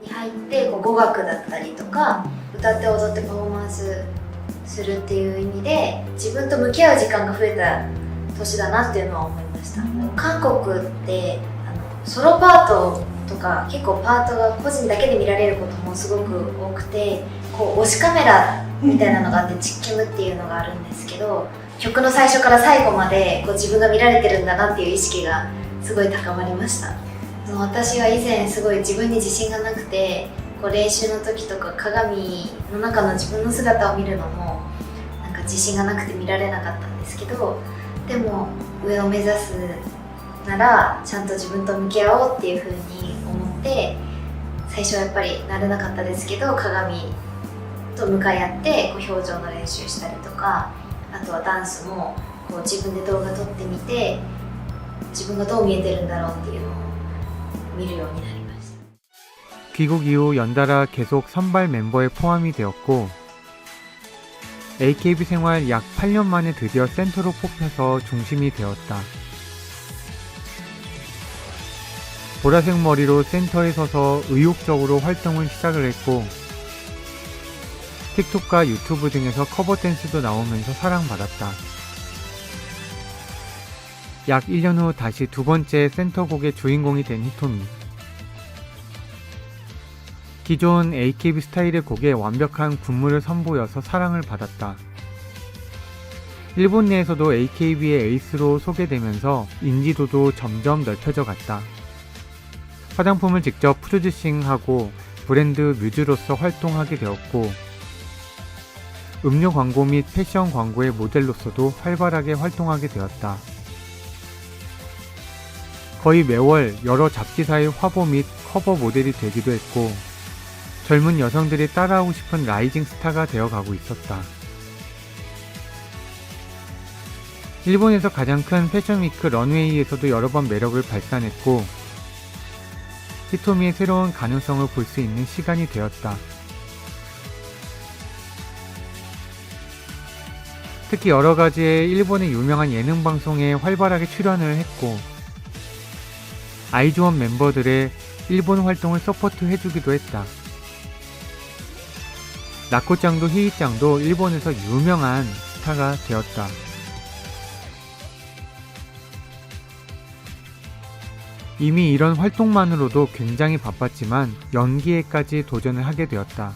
た。に入って語学だったりとか歌って踊ってパフォーマンスするっていう意味で自分と向き合う時間が増えた年だなっていうのは思いました。韓国ってソロパートとか結構パートが個人だけで見られることもすごく多くて、こう推しカメラみたいなのがあってチッキムっていうのがあるんですけど、曲の最初から最後までこう自分が見られてるんだなっていう意識がすごい高まりました。私は以前すごい自分に自信がなくて、こう練習の時とか鏡の中の自分の姿を見るのもなんか自信がなくて見られなかったんですけど、でも上を目指すならちゃんと自分と向き合おうっていう風に思って、最初はやっぱり慣れなかったですけど鏡と向かい合ってこう表情の練習したりとか、あとはダンスもこう自分で動画撮ってみて自分がどう見えてるんだろうっていうのを見るようになりました。 귀국 이후 연달아 계속 선발 멤버에 포함이 되었고 AKB 생활 약 8년 만에 드디어 센터로 뽑혀서 중심이 되었다. 보라색 머리로 센터에 서서 의욕적으로 활동을 시작을 했고 틱톡과 유튜브 등에서 커버 댄스도 나오면서 사랑받았다. 약 1년 후 다시 두 번째 센터곡의 주인공이 된 히토미. 기존 AKB 스타일의 곡에 완벽한 군무를 선보여서 사랑을 받았다. 일본 내에서도 AKB의 에이스로 소개되면서 인지도도 점점 넓혀져 갔다. 화장품을 직접 프로듀싱하고 브랜드 뮤즈로서 활동하게 되었고 음료 광고 및 패션 광고의 모델로서도 활발하게 활동하게 되었다. 거의 매월 여러 잡지사의 화보 및 커버 모델이 되기도 했고 젊은 여성들이 따라하고 싶은 라이징 스타가 되어가고 있었다. 일본에서 가장 큰 패션위크 런웨이에서도 여러 번 매력을 발산했고 히토미의 새로운 가능성을 볼 수 있는 시간이 되었다. 특히 여러 가지의 일본의 유명한 예능 방송에 활발하게 출연을 했고 아이즈원 멤버들의 일본 활동을 서포트 해주기도 했다. 나코짱도 히이짱도 일본에서 유명한 스타가 되었다. 이미 이런 활동만으로도 굉장히 바빴지만 연기에까지 도전을 하게 되었다.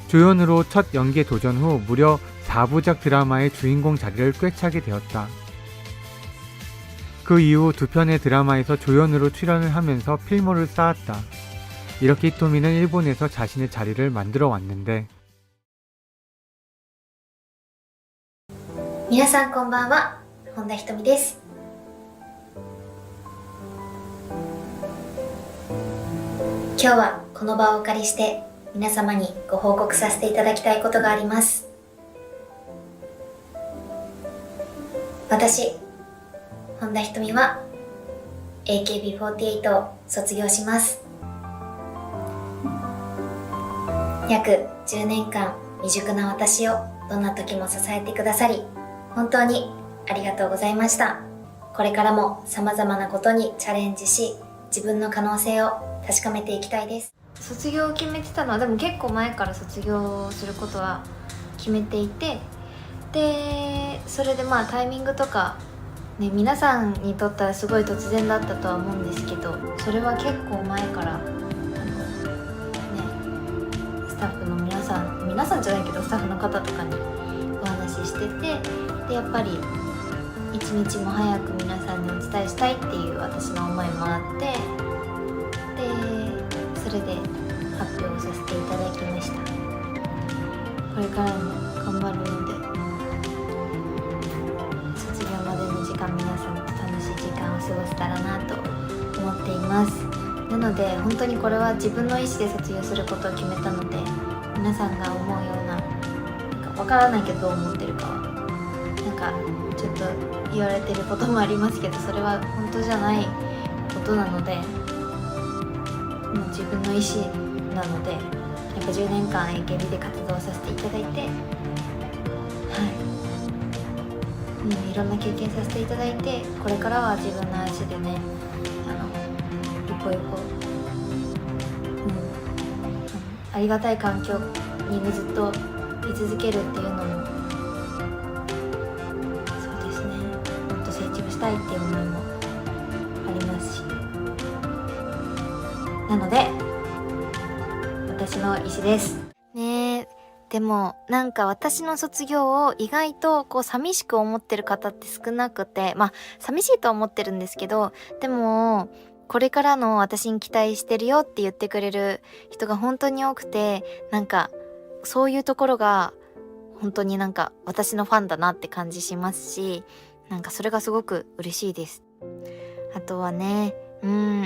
조연으로 첫 연기에 도전 후 무려 4부작 드라마의 주인공 자리를 꿰차게 되었다. 그 이후 두 편의 드라마에서 조연으로 출연을 하면서 필모를 쌓았다. 이렇게 히토미는 일본에서 자신의 자리를 만들어 왔는데 皆さんこんばんは、本田ひとみです。今日はこの場をお借りして皆様にご報告させていただきたいことがあります。私、本田ひとみは AKB48 を卒業します。約10年間未熟な私をどんな時も支えてくださり本当にありがとうございました。これからも様々なことにチャレンジし自分の可能性を確かめていきたいです。卒業を決めてたのはでも結構前から卒業することは決めていて、でそれでまあタイミングとかね、皆さんにとったらすごい突然だったとは思うんですけど、それは結構前からスタッフの皆さんじゃないけどスタッフの方とかにお話ししてて、でやっぱり一日も早く皆さんにお伝えしたいっていう私の思いもあって、でそれで発表させていただきました。これからも頑張るので、卒業までの時間皆さんと楽しい時間を過ごせたらなと思っています。なので本当にこれは自分の意思で卒業することを決めたので、皆さんが思うような、なんか分からないけどどう思ってるかはなんかちょっと言われてることもありますけど、それは本当じゃないことなので、もう自分の意思なので、やっぱ10年間 AKB で活動させていただいて、いろんな経験させていただいて、これからは自分の足でね、一歩一歩、ありがたい環境にずっと居続けるっていうのも、そうですね、もっと成長したいっていう思いもありますし、なので私の意思ですねえ、でもなんか私の卒業を意外とこう寂しく思ってる方って少なくて、まあ寂しいとは思ってるんですけど、でもこれからの私に期待してるよって言ってくれる人が本当に多くて、なんかそういうところが本当になんか私のファンだなって感じしますし、なんかそれがすごく嬉しいです。あとはね、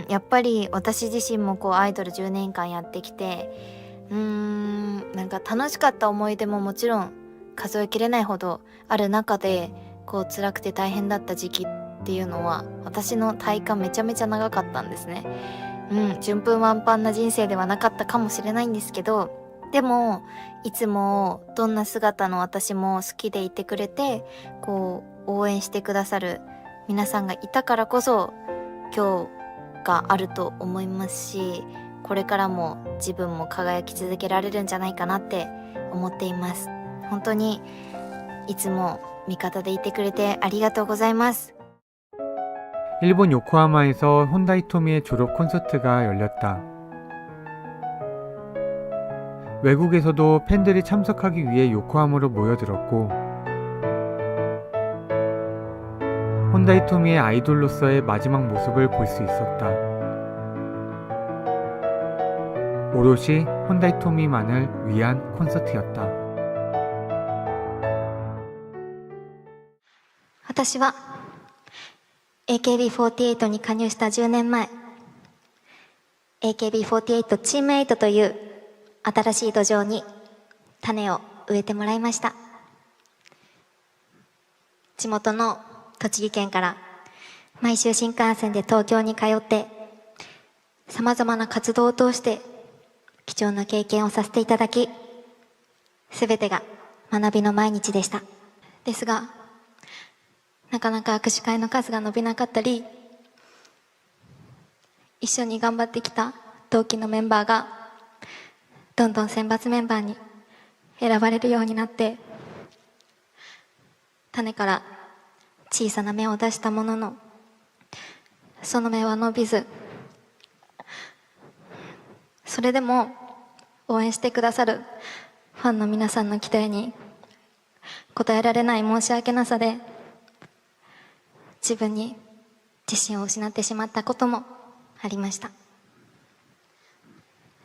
やっぱり私自身もこうアイドル10年間やってきて、なんか楽しかった思い出ももちろん数えきれないほどある中で、こう辛くて大変だった時期っていうのは私の体感めちゃめちゃ長かったんですね。順風満帆な人生ではなかったかもしれないんですけど、でもいつもどんな姿の私も好きでいてくれて、こう応援してくださる皆さんがいたからこそ今日があると思いますし、これからも自分も輝き続けられるんじゃないかなって思っています。本当にいつも味方でいてくれてありがとうございます。 일본 요코하마에서 혼다이토미의 졸업 콘서트가 열렸다. 외국에서도 팬들이 참석하기 위해 요코하마로 모여들었고, 혼다이토미의 아이돌로서의 마지막 모습을 볼 수 있었다. 오롯이 혼다이토미만을 위한 콘서트였다. 私は AKB48 に加入した10年前、AKB48 チーム8という新しい土壌に種を植えてもらいました。地元の栃木県から毎週新幹線で東京に通って、様々な活動を通して貴重な経験をさせていただき、すべてが学びの毎日でした。ですが、なかなか握手会の数が伸びなかったり、一緒に頑張ってきた同期のメンバーがどんどん選抜メンバーに選ばれるようになって、種から小さな芽を出したものの、その芽は伸びず、それでも応援してくださるファンの皆さんの期待に応えられない申し訳なさで、自分に自信を失ってしまったこともありました。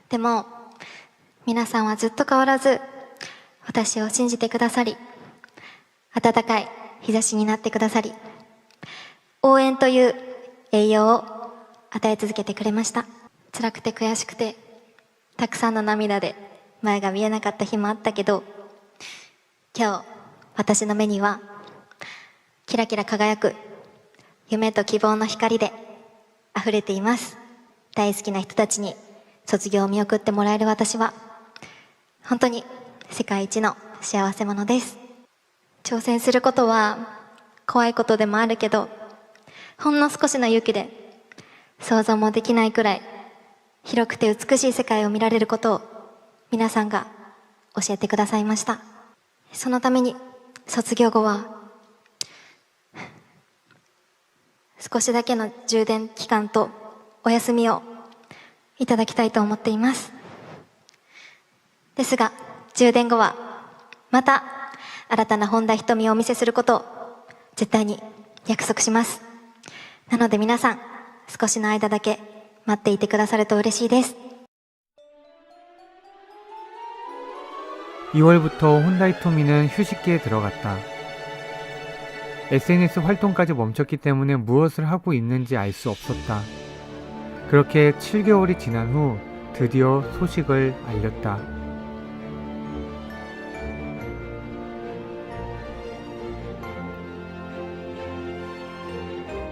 でも皆さんはずっと変わらず私を信じてくださり、温かい日差しになってくださり、応援という栄養を与え続けてくれました。辛くて悔しくてたくさんの涙で前が見えなかった日もあったけど、今日私の目にはキラキラ輝く夢と希望の光で溢れています。大好きな人たちに卒業を見送ってもらえる私は本当に世界一の幸せ者です。挑戦することは怖いことでもあるけど、ほんの少しの勇気で想像もできないくらい広くて美しい世界を見られることを皆さんが教えてくださいました。そのために卒業後は少しだけの充電期間とお休みをいただきたいと思っています。ですが、10年後は、また、新たな本田瞳をお見せすることを、絶対に約束します。なので皆さん、少しの間だけ待っていてくださると嬉しいです。 2월부터 혼다이토미는 휴식기에 들어갔다. SNS 활동까지 멈췄기 때문에 무엇을 하고 있는지 알 수 없었다. 그렇게 7개월이 지난 후 드디어 소식을 알렸다.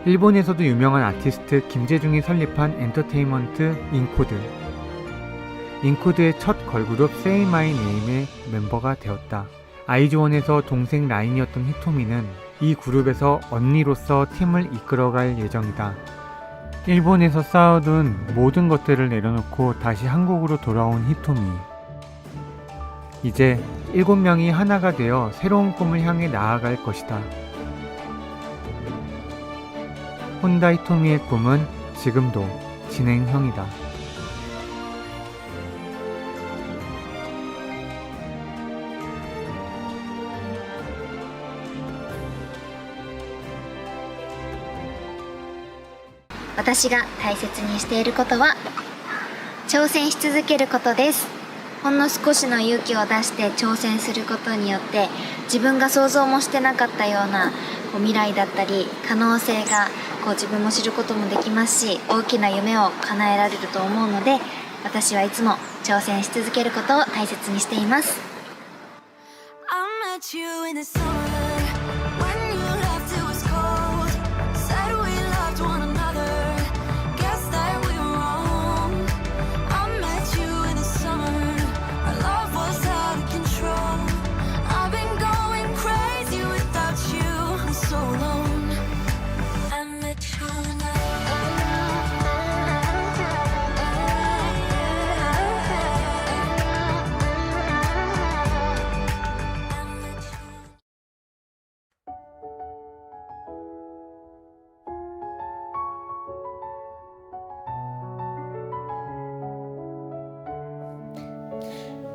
일본에서도 유명한 아티스트 김재중이 설립한 엔터테인먼트 인코드. 인코드의 첫 걸그룹 Say My Name의 멤버가 되었다. 아이즈원에서 동생 라인이었던 히토미는 이 그룹에서 언니로서 팀을 이끌어갈 예정이다. 일본에서 쌓아둔 모든 것들을 내려놓고 다시 한국으로 돌아온 히토미. 이제 7명이 하나가 되어 새로운 꿈을 향해 나아갈 것이다. 혼다 히토미의 꿈은 지금도 진행형이다.私が大切にしていることは挑戦し続けることです。ほんの少しの勇気を出して挑戦することによって自分が想像もしてなかったような未来だったり可能性が自分も知ることもできますし、大きな夢を叶えられると思うので、私はいつも挑戦し続けることを大切にしています。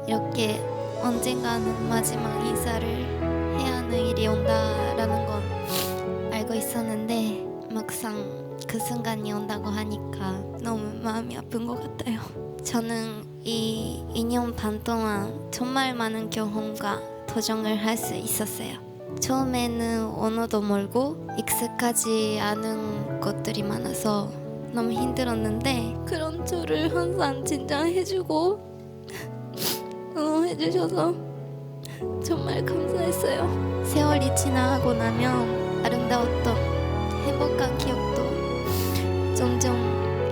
이렇게 언젠가는 마지막 인사를 해야 하는 일이 온다라는 건 알고 있었는데 막상 그 순간이 온다고 하니까 너무 마음이 아픈 것 같아요. 저는 이 2년 반 동안 정말 많은 경험과 도전을 할 수 있었어요. 처음에는 언어도 멀고 익숙하지 않은 것들이 많아서 너무 힘들었는데 그런 저를 항상 진정해주고 해주셔서 정말 감사했어요. 세월이 지나고 나면 아름다웠던 행복한 기억도 점점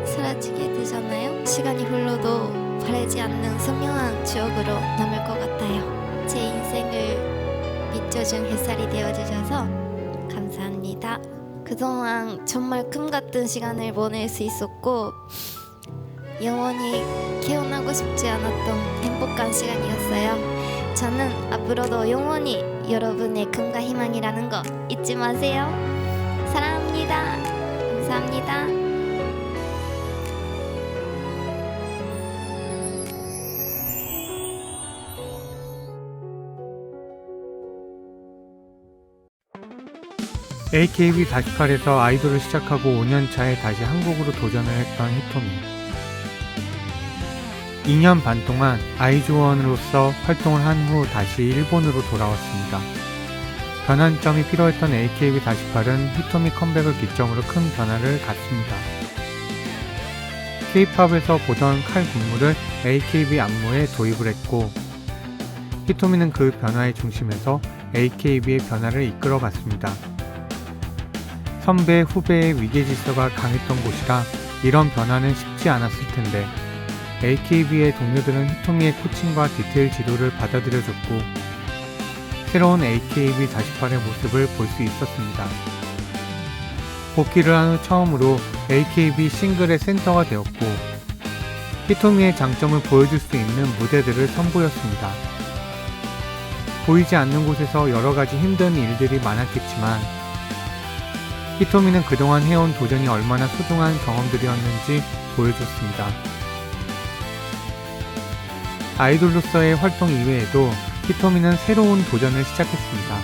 사라지게 되잖아요. 시간이 흘러도 바래지 않는 선명한 추억으로 남을 것 같아요. 제 인생을 비춰준 햇살이 되어주셔서 감사합니다. 그동안 정말 꿈같은 시간을 보낼 수 있었고 영원히 깨어나고 싶지 않았던 행복한 시간이었어요. 저는 앞으로도 영원히 여러분의 꿈과 희망이라는 거 잊지 마세요. 사랑합니다. 감사합니다. AKB48에서 아이돌을 시작하고 5년차에 다시 한국으로 도전을 했던 히토미. 2년 반 동안 아이즈원으로서 활동을 한 후 다시 일본으로 돌아왔습니다. 변환점이 필요했던 AKB48은 히토미 컴백을 기점으로 큰 변화를 갖습니다. K-팝에서 보던 칼 군무를 AKB 안무에 도입을 했고 히토미는 그 변화의 중심에서 AKB의 변화를 이끌어갔습니다. 선배, 후배의 위계질서가 강했던 곳이라 이런 변화는 쉽지 않았을 텐데 AKB의 동료들은 히토미의 코칭과 디테일 지도를 받아들여줬고 새로운 AKB48의 모습을 볼 수 있었습니다. 복귀를 한 후 처음으로 AKB 싱글의 센터가 되었고 히토미의 장점을 보여줄 수 있는 무대들을 선보였습니다. 보이지 않는 곳에서 여러가지 힘든 일들이 많았겠지만 히토미는 그동안 해온 도전이 얼마나 소중한 경험들이었는지 보여줬습니다. 아이돌로서의 활동 이외에도 히토미는 새로운 도전을 시작했습니다.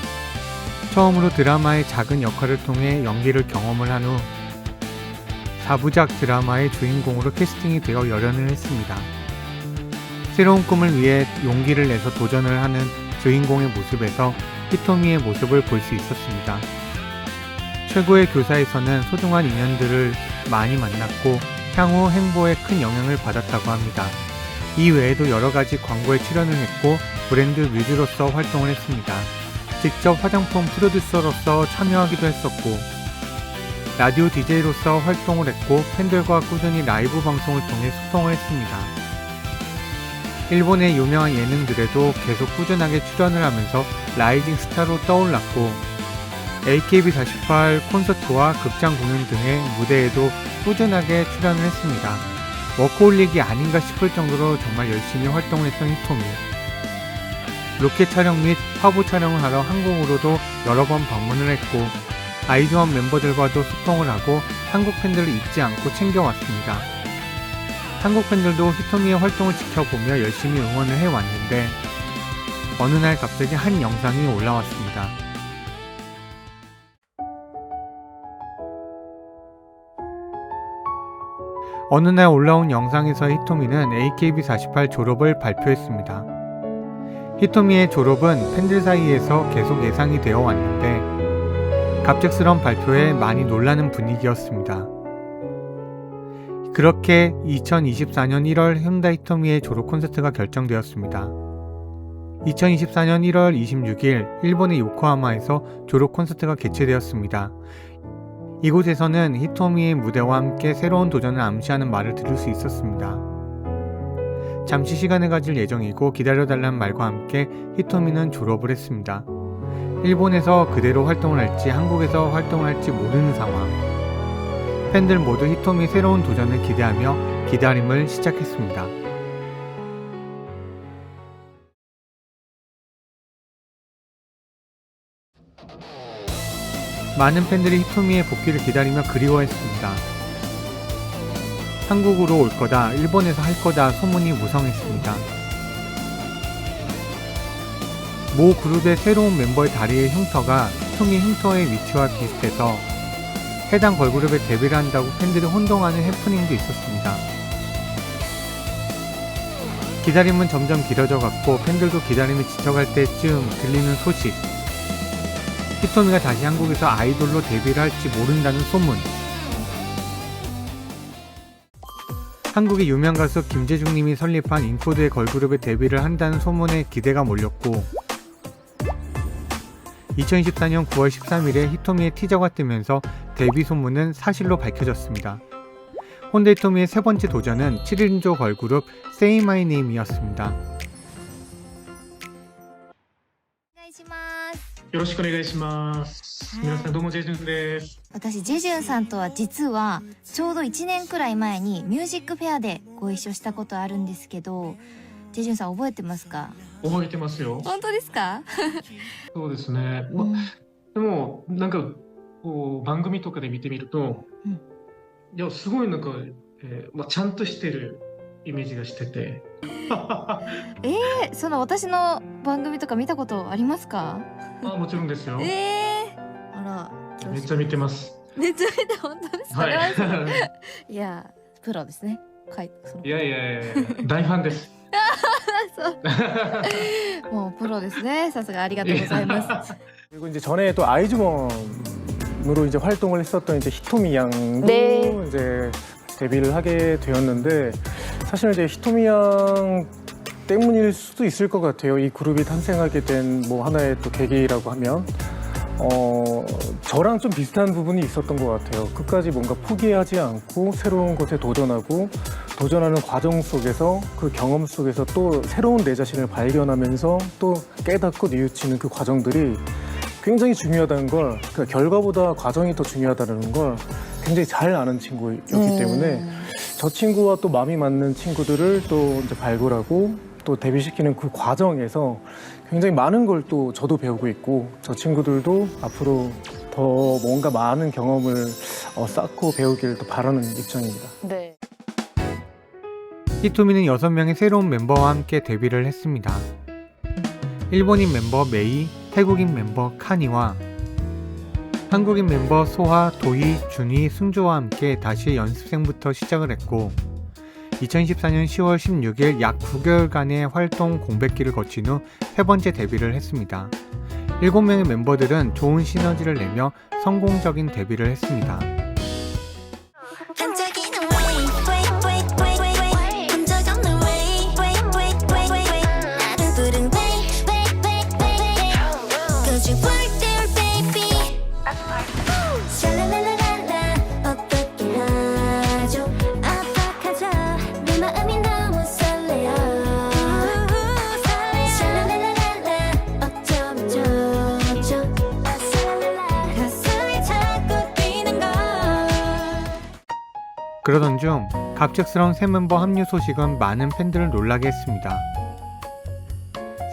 처음으로 드라마의 작은 역할을 통해 연기를 경험을 한 후 4부작 드라마의 주인공으로 캐스팅이 되어 열연을 했습니다. 새로운 꿈을 위해 용기를 내서 도전을 하는 주인공의 모습에서 히토미의 모습을 볼 수 있었습니다. 최고의 교사에서는 소중한 인연들을 많이 만났고 향후 행보에 큰 영향을 받았다고 합니다. 이 외에도 여러가지 광고에 출연을 했고 브랜드 뮤즈로서 활동을 했습니다. 직접 화장품 프로듀서로서 참여하기도 했었고 라디오 DJ로서 활동을 했고 팬들과 꾸준히 라이브 방송을 통해 소통을 했습니다. 일본의 유명한 예능들에도 계속 꾸준하게 출연을 하면서 라이징 스타로 떠올랐고 AKB48 콘서트와 극장 공연 등의 무대에도 꾸준하게 출연을 했습니다. 워커홀릭이 아닌가 싶을 정도로 정말 열심히 활동했던 히토미. 로켓 촬영 및 화보 촬영을 하러 한국으로도 여러 번 방문을 했고 아이즈원 멤버들과도 소통을 하고 한국 팬들을 잊지 않고 챙겨왔습니다. 한국 팬들도 히토미의 활동을 지켜보며 열심히 응원을 해왔는데 어느 날 갑자기 한 영상이 올라왔습니다. 어느 날 올라온 영상에서 히토미는 AKB48 졸업을 발표했습니다. 히토미의 졸업은 팬들 사이에서 계속 예상이 되어 왔는데 갑작스러운 발표에 많이 놀라는 분위기였습니다. 그렇게 2024년 1월 현다 히토미의 졸업 콘서트가 결정되었습니다. 2024년 1월 26일 일본의 요코하마에서 졸업 콘서트가 개최되었습니다. 이곳에서는 히토미의 무대와 함께 새로운 도전을 암시하는 말을 들을 수 있었습니다. 잠시 시간을 가질 예정이고 기다려달라는 말과 함께 히토미는 졸업을 했습니다. 일본에서 그대로 활동을 할지 한국에서 활동을 할지 모르는 상황. 팬들 모두 히토미 새로운 도전을 기대하며 기다림을 시작했습니다. 많은 팬들이 히토미의 복귀를 기다리며 그리워했습니다. 한국으로 올 거다, 일본에서 할 거다 소문이 무성했습니다. 모 그룹의 새로운 멤버의 다리의 흉터가 히토미 흉터의 위치와 비슷해서 해당 걸그룹에 데뷔를 한다고 팬들이 혼동하는 해프닝도 있었습니다. 기다림은 점점 길어져 갔고 팬들도 기다림이 지쳐갈 때쯤 들리는 소식. 히토미가 다시 한국에서 아이돌로 데뷔를 할지 모른다는 소문. 한국의 유명 가수 김재중님이 설립한 인코드의 걸그룹에 데뷔를 한다는 소문에 기대가 몰렸고 2024년 9월 13일에 히토미의 티저가 뜨면서 데뷔 소문은 사실로 밝혀졌습니다. 혼다 히토미의 세 번째 도전은 7인조 걸그룹 Say My Name이었습니다. よろしくお願いします。皆さんどうもジェジュンです。私ジェジュンさんとは実はちょうど1年くらい前にミュージックフェアでご一緒したことあるんですけど、ジェジュンさん覚えてますか？覚えてますよ。本当ですか？そうですね。でもなんかこう番組とかで見てみると、いやすごいなんか、ちゃんとしてるイメージがしてて。その私の番組とか見たことありますか？もちろんですよ。あら、めっちゃ見てます。めっちゃ見て本当ですか？いや、プロですね。いやいやいや大ファンです。もうプロですね。さすがありがとうございます。 그리고 이제 전에 또 아이즈원으로 이제 활동을 했었던 이제 히토미 양도 이제 데뷔를 하게 되었는데 사실 이제 히토미 양 때문일 수도 있을 것 같아요. 이 그룹이 탄생하게 된 뭐 하나의 또 계기라고 하면 저랑 좀 비슷한 부분이 있었던 것 같아요. 끝까지 뭔가 포기하지 않고 새로운 것에 도전하고 도전하는 과정 속에서 그 경험 속에서 또 새로운 내 자신을 발견하면서 또 깨닫고 뉘우치는 그 과정들이 굉장히 중요하다는 걸, 그러니까 결과보다 과정이 더 중요하다는 걸 굉장히 잘 아는 친구였기 때문에 저 친구와 또 마음이 맞는 친구들을 또 이제 발굴하고 또 데뷔시키는 그 과정에서 굉장히 많은 걸 또 저도 배우고 있고 저 친구들도 앞으로 더 뭔가 많은 경험을 쌓고 배우길 또 바라는 입장입니다. 네. 히토미는 6명의 새로운 멤버와 함께 데뷔를 했습니다. 일본인 멤버 메이, 태국인 멤버 카니와 한국인 멤버 소하, 도희, 준희, 승주와 함께 다시 연습생부터 시작을 했고 2014년 10월 16일 약 9개월간의 활동 공백기를 거친 후 세 번째 데뷔를 했습니다. 7명의 멤버들은 좋은 시너지를 내며 성공적인 데뷔를 했습니다. 그러던 중 갑작스러운 새 멤버 합류 소식은 많은 팬들을 놀라게 했습니다.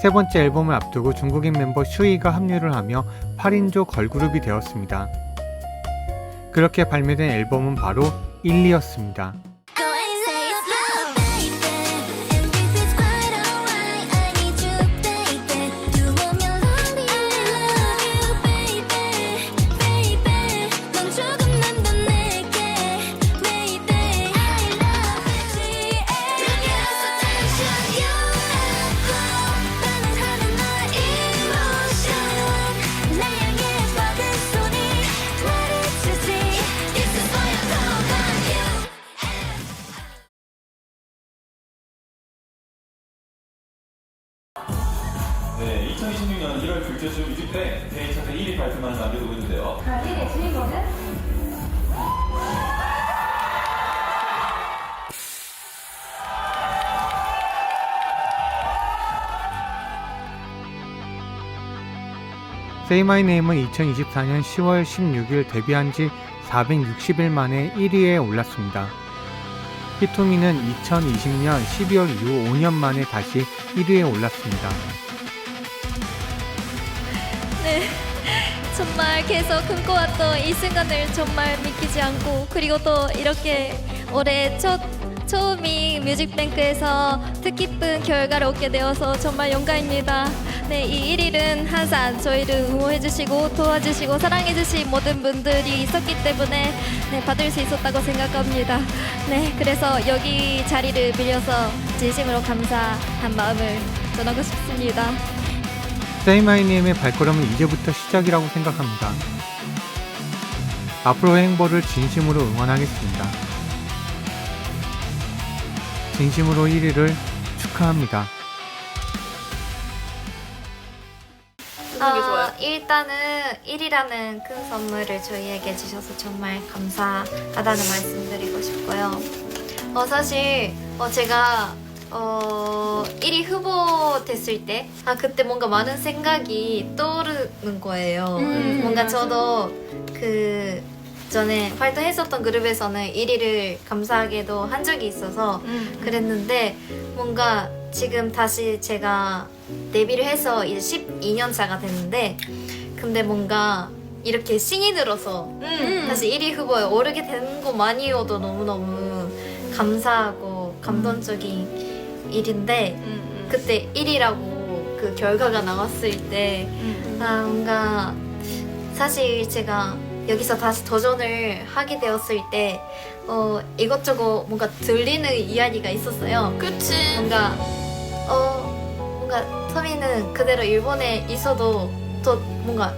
세 번째 앨범을 앞두고 중국인 member 슈이가 합류를 하며 8인조 걸그룹이 되었습니다. 그렇게 발매된 앨범은 바로 1,2였습니다. 네, 2026년 1월 불교주 뮤직뱅 개인 차트 1위 발표만을 남겨두고 있는데요. 1위의 주인공은? Say My Name은 2024년 10월 16일 데뷔한 지 460일 만에 1위에 올랐습니다. 히토미는 2020년 12월 이후 5년 만에 다시 1위에 올랐습니다. 네, 정말 계속 꿈꿔왔던 이 순간을 정말 믿기지 않고 그리고 또 이렇게 올해 처음인 뮤직뱅크에서 뜻깊은 결과를 얻게 되어서 정말 영광입니다. 네, 이 1위는 항상 저희를 응원해주시고 도와주시고 사랑해주신 모든 분들이 있었기 때문에 네, 받을 수 있었다고 생각합니다. 네, 그래서 여기 자리를 빌려서 진심으로 감사한 마음을 전하고 싶습니다. Say My Name의 발걸음은 이제부터 시작이라고 생각합니다. 앞으로의 행보를 진심으로 응원하겠습니다. 진심으로 1위를 축하합니다. 일단은 1위라는 큰 선물을 저희에게 주셔서 정말 감사하다는 말씀드리고 싶고요. 사실 제가 1위 후보 됐을 때 그때 뭔가 많은 생각이 떠오르는 거예요. 뭔가 저도 그 전에 활동했었던 그룹에서는 1위를 감사하게도 한 적이 있어서 그랬는데 뭔가 지금 다시 제가 데뷔를 해서 이제 12년 차가 됐는데 근데 뭔가 이렇게 신인으로서 다시 1위 후보에 오르게 된 것만이어도 너무너무 감사하고 감동적인 일인데 그때 1위라고 그 결과가 나왔을 때 뭔가 사실 제가 여기서 다시 도전을 하게 되었을 때 이것저것 뭔가 들리는 이야기가 있었어요. 그치. 뭔가 터미는 그대로 일본에 있어도 더 뭔가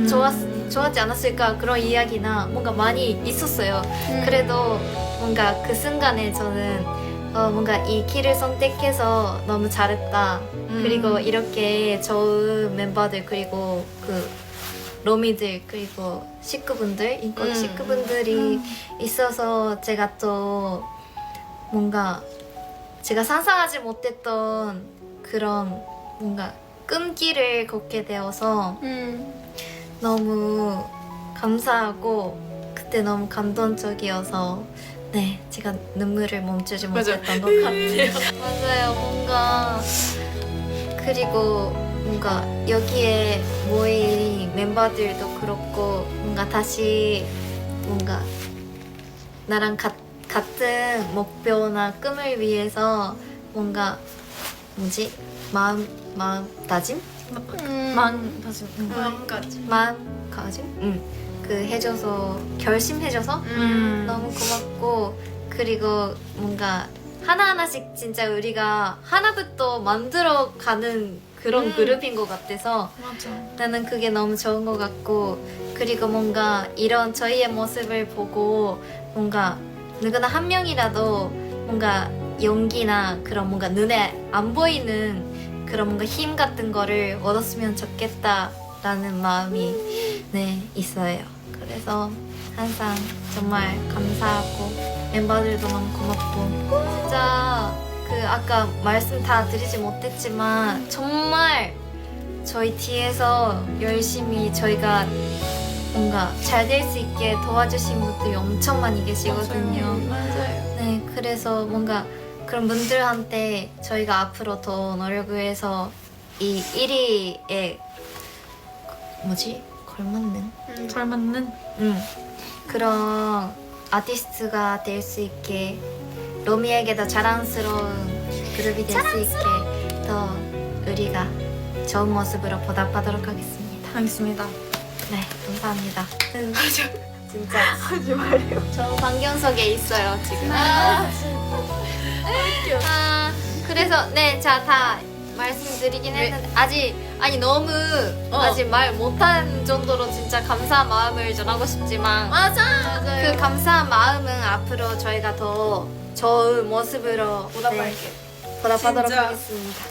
좋았지 않았을까 그런 이야기나 뭔가 많이 있었어요. 그래도 뭔가 그 순간에 저는 뭔가 이 길을 선택해서 너무 잘했다. 그리고 이렇게 좋은 멤버들 그리고 그 로미들 그리고 식구분들 인권 식구분들이 있어서 제가 또 뭔가 제가 상상하지 못했던 그런 뭔가 끈기를 걷게 되어서 너무 감사하고 그때 너무 감동적이어서 네 제가 눈물을 멈추지 못했던 것 같아요. 맞아요. 뭔가 그리고 뭔가 여기에 모인 멤버들도 그렇고 뭔가 다시 뭔가 나랑 같은 목표나 꿈을 위해서 뭔가 마음다짐? 마음가짐? 그 해줘서 결심해줘서 너무 고맙고 그리고 뭔가 하나하나씩 진짜 우리가 하나부터 만들어가는 그런 그룹인 것 같아서 나는 그게 너무 좋은 것 같고 그리고 뭔가 이런 저희의 모습을 보고 뭔가 누구나 한 명이라도 뭔가 용기나 그런 뭔가 눈에 안 보이는 그런 뭔가 힘 같은 거를 얻었으면 좋겠다라는 마음이 있어요. 그래서 항상 정말 감사하고 멤버들도 너무 고맙고 진짜 그 아까 말씀 다 드리지 못했지만 정말 저희 뒤에서 열심히 저희가 뭔가 잘 될 수 있게 도와주신 분들이 엄청 많이 계시거든요. 맞아요. 네, 그래서 뭔가 그런 분들한테 저희가 앞으로 더 노력을 해서 이 1위에 걸맞는 그런 아티스트가 될 수 있게 로미에게 더 자랑스러운 그룹이 될 수 있게 더 우리가 좋은 모습으로 보답하도록 하겠습니다. 네, 감사합니다. 진짜 하지 마요. 저 방경석에 있어요 지금. 그래서 자 다 말씀드리긴 했는데 아직 너무 아직 말 못한 정도로 진짜 감사한 마음을 전하고 싶지만 그 감사한 마음은 앞으로 저희가 더 좋은 모습으로 보답하도록 하겠습니다.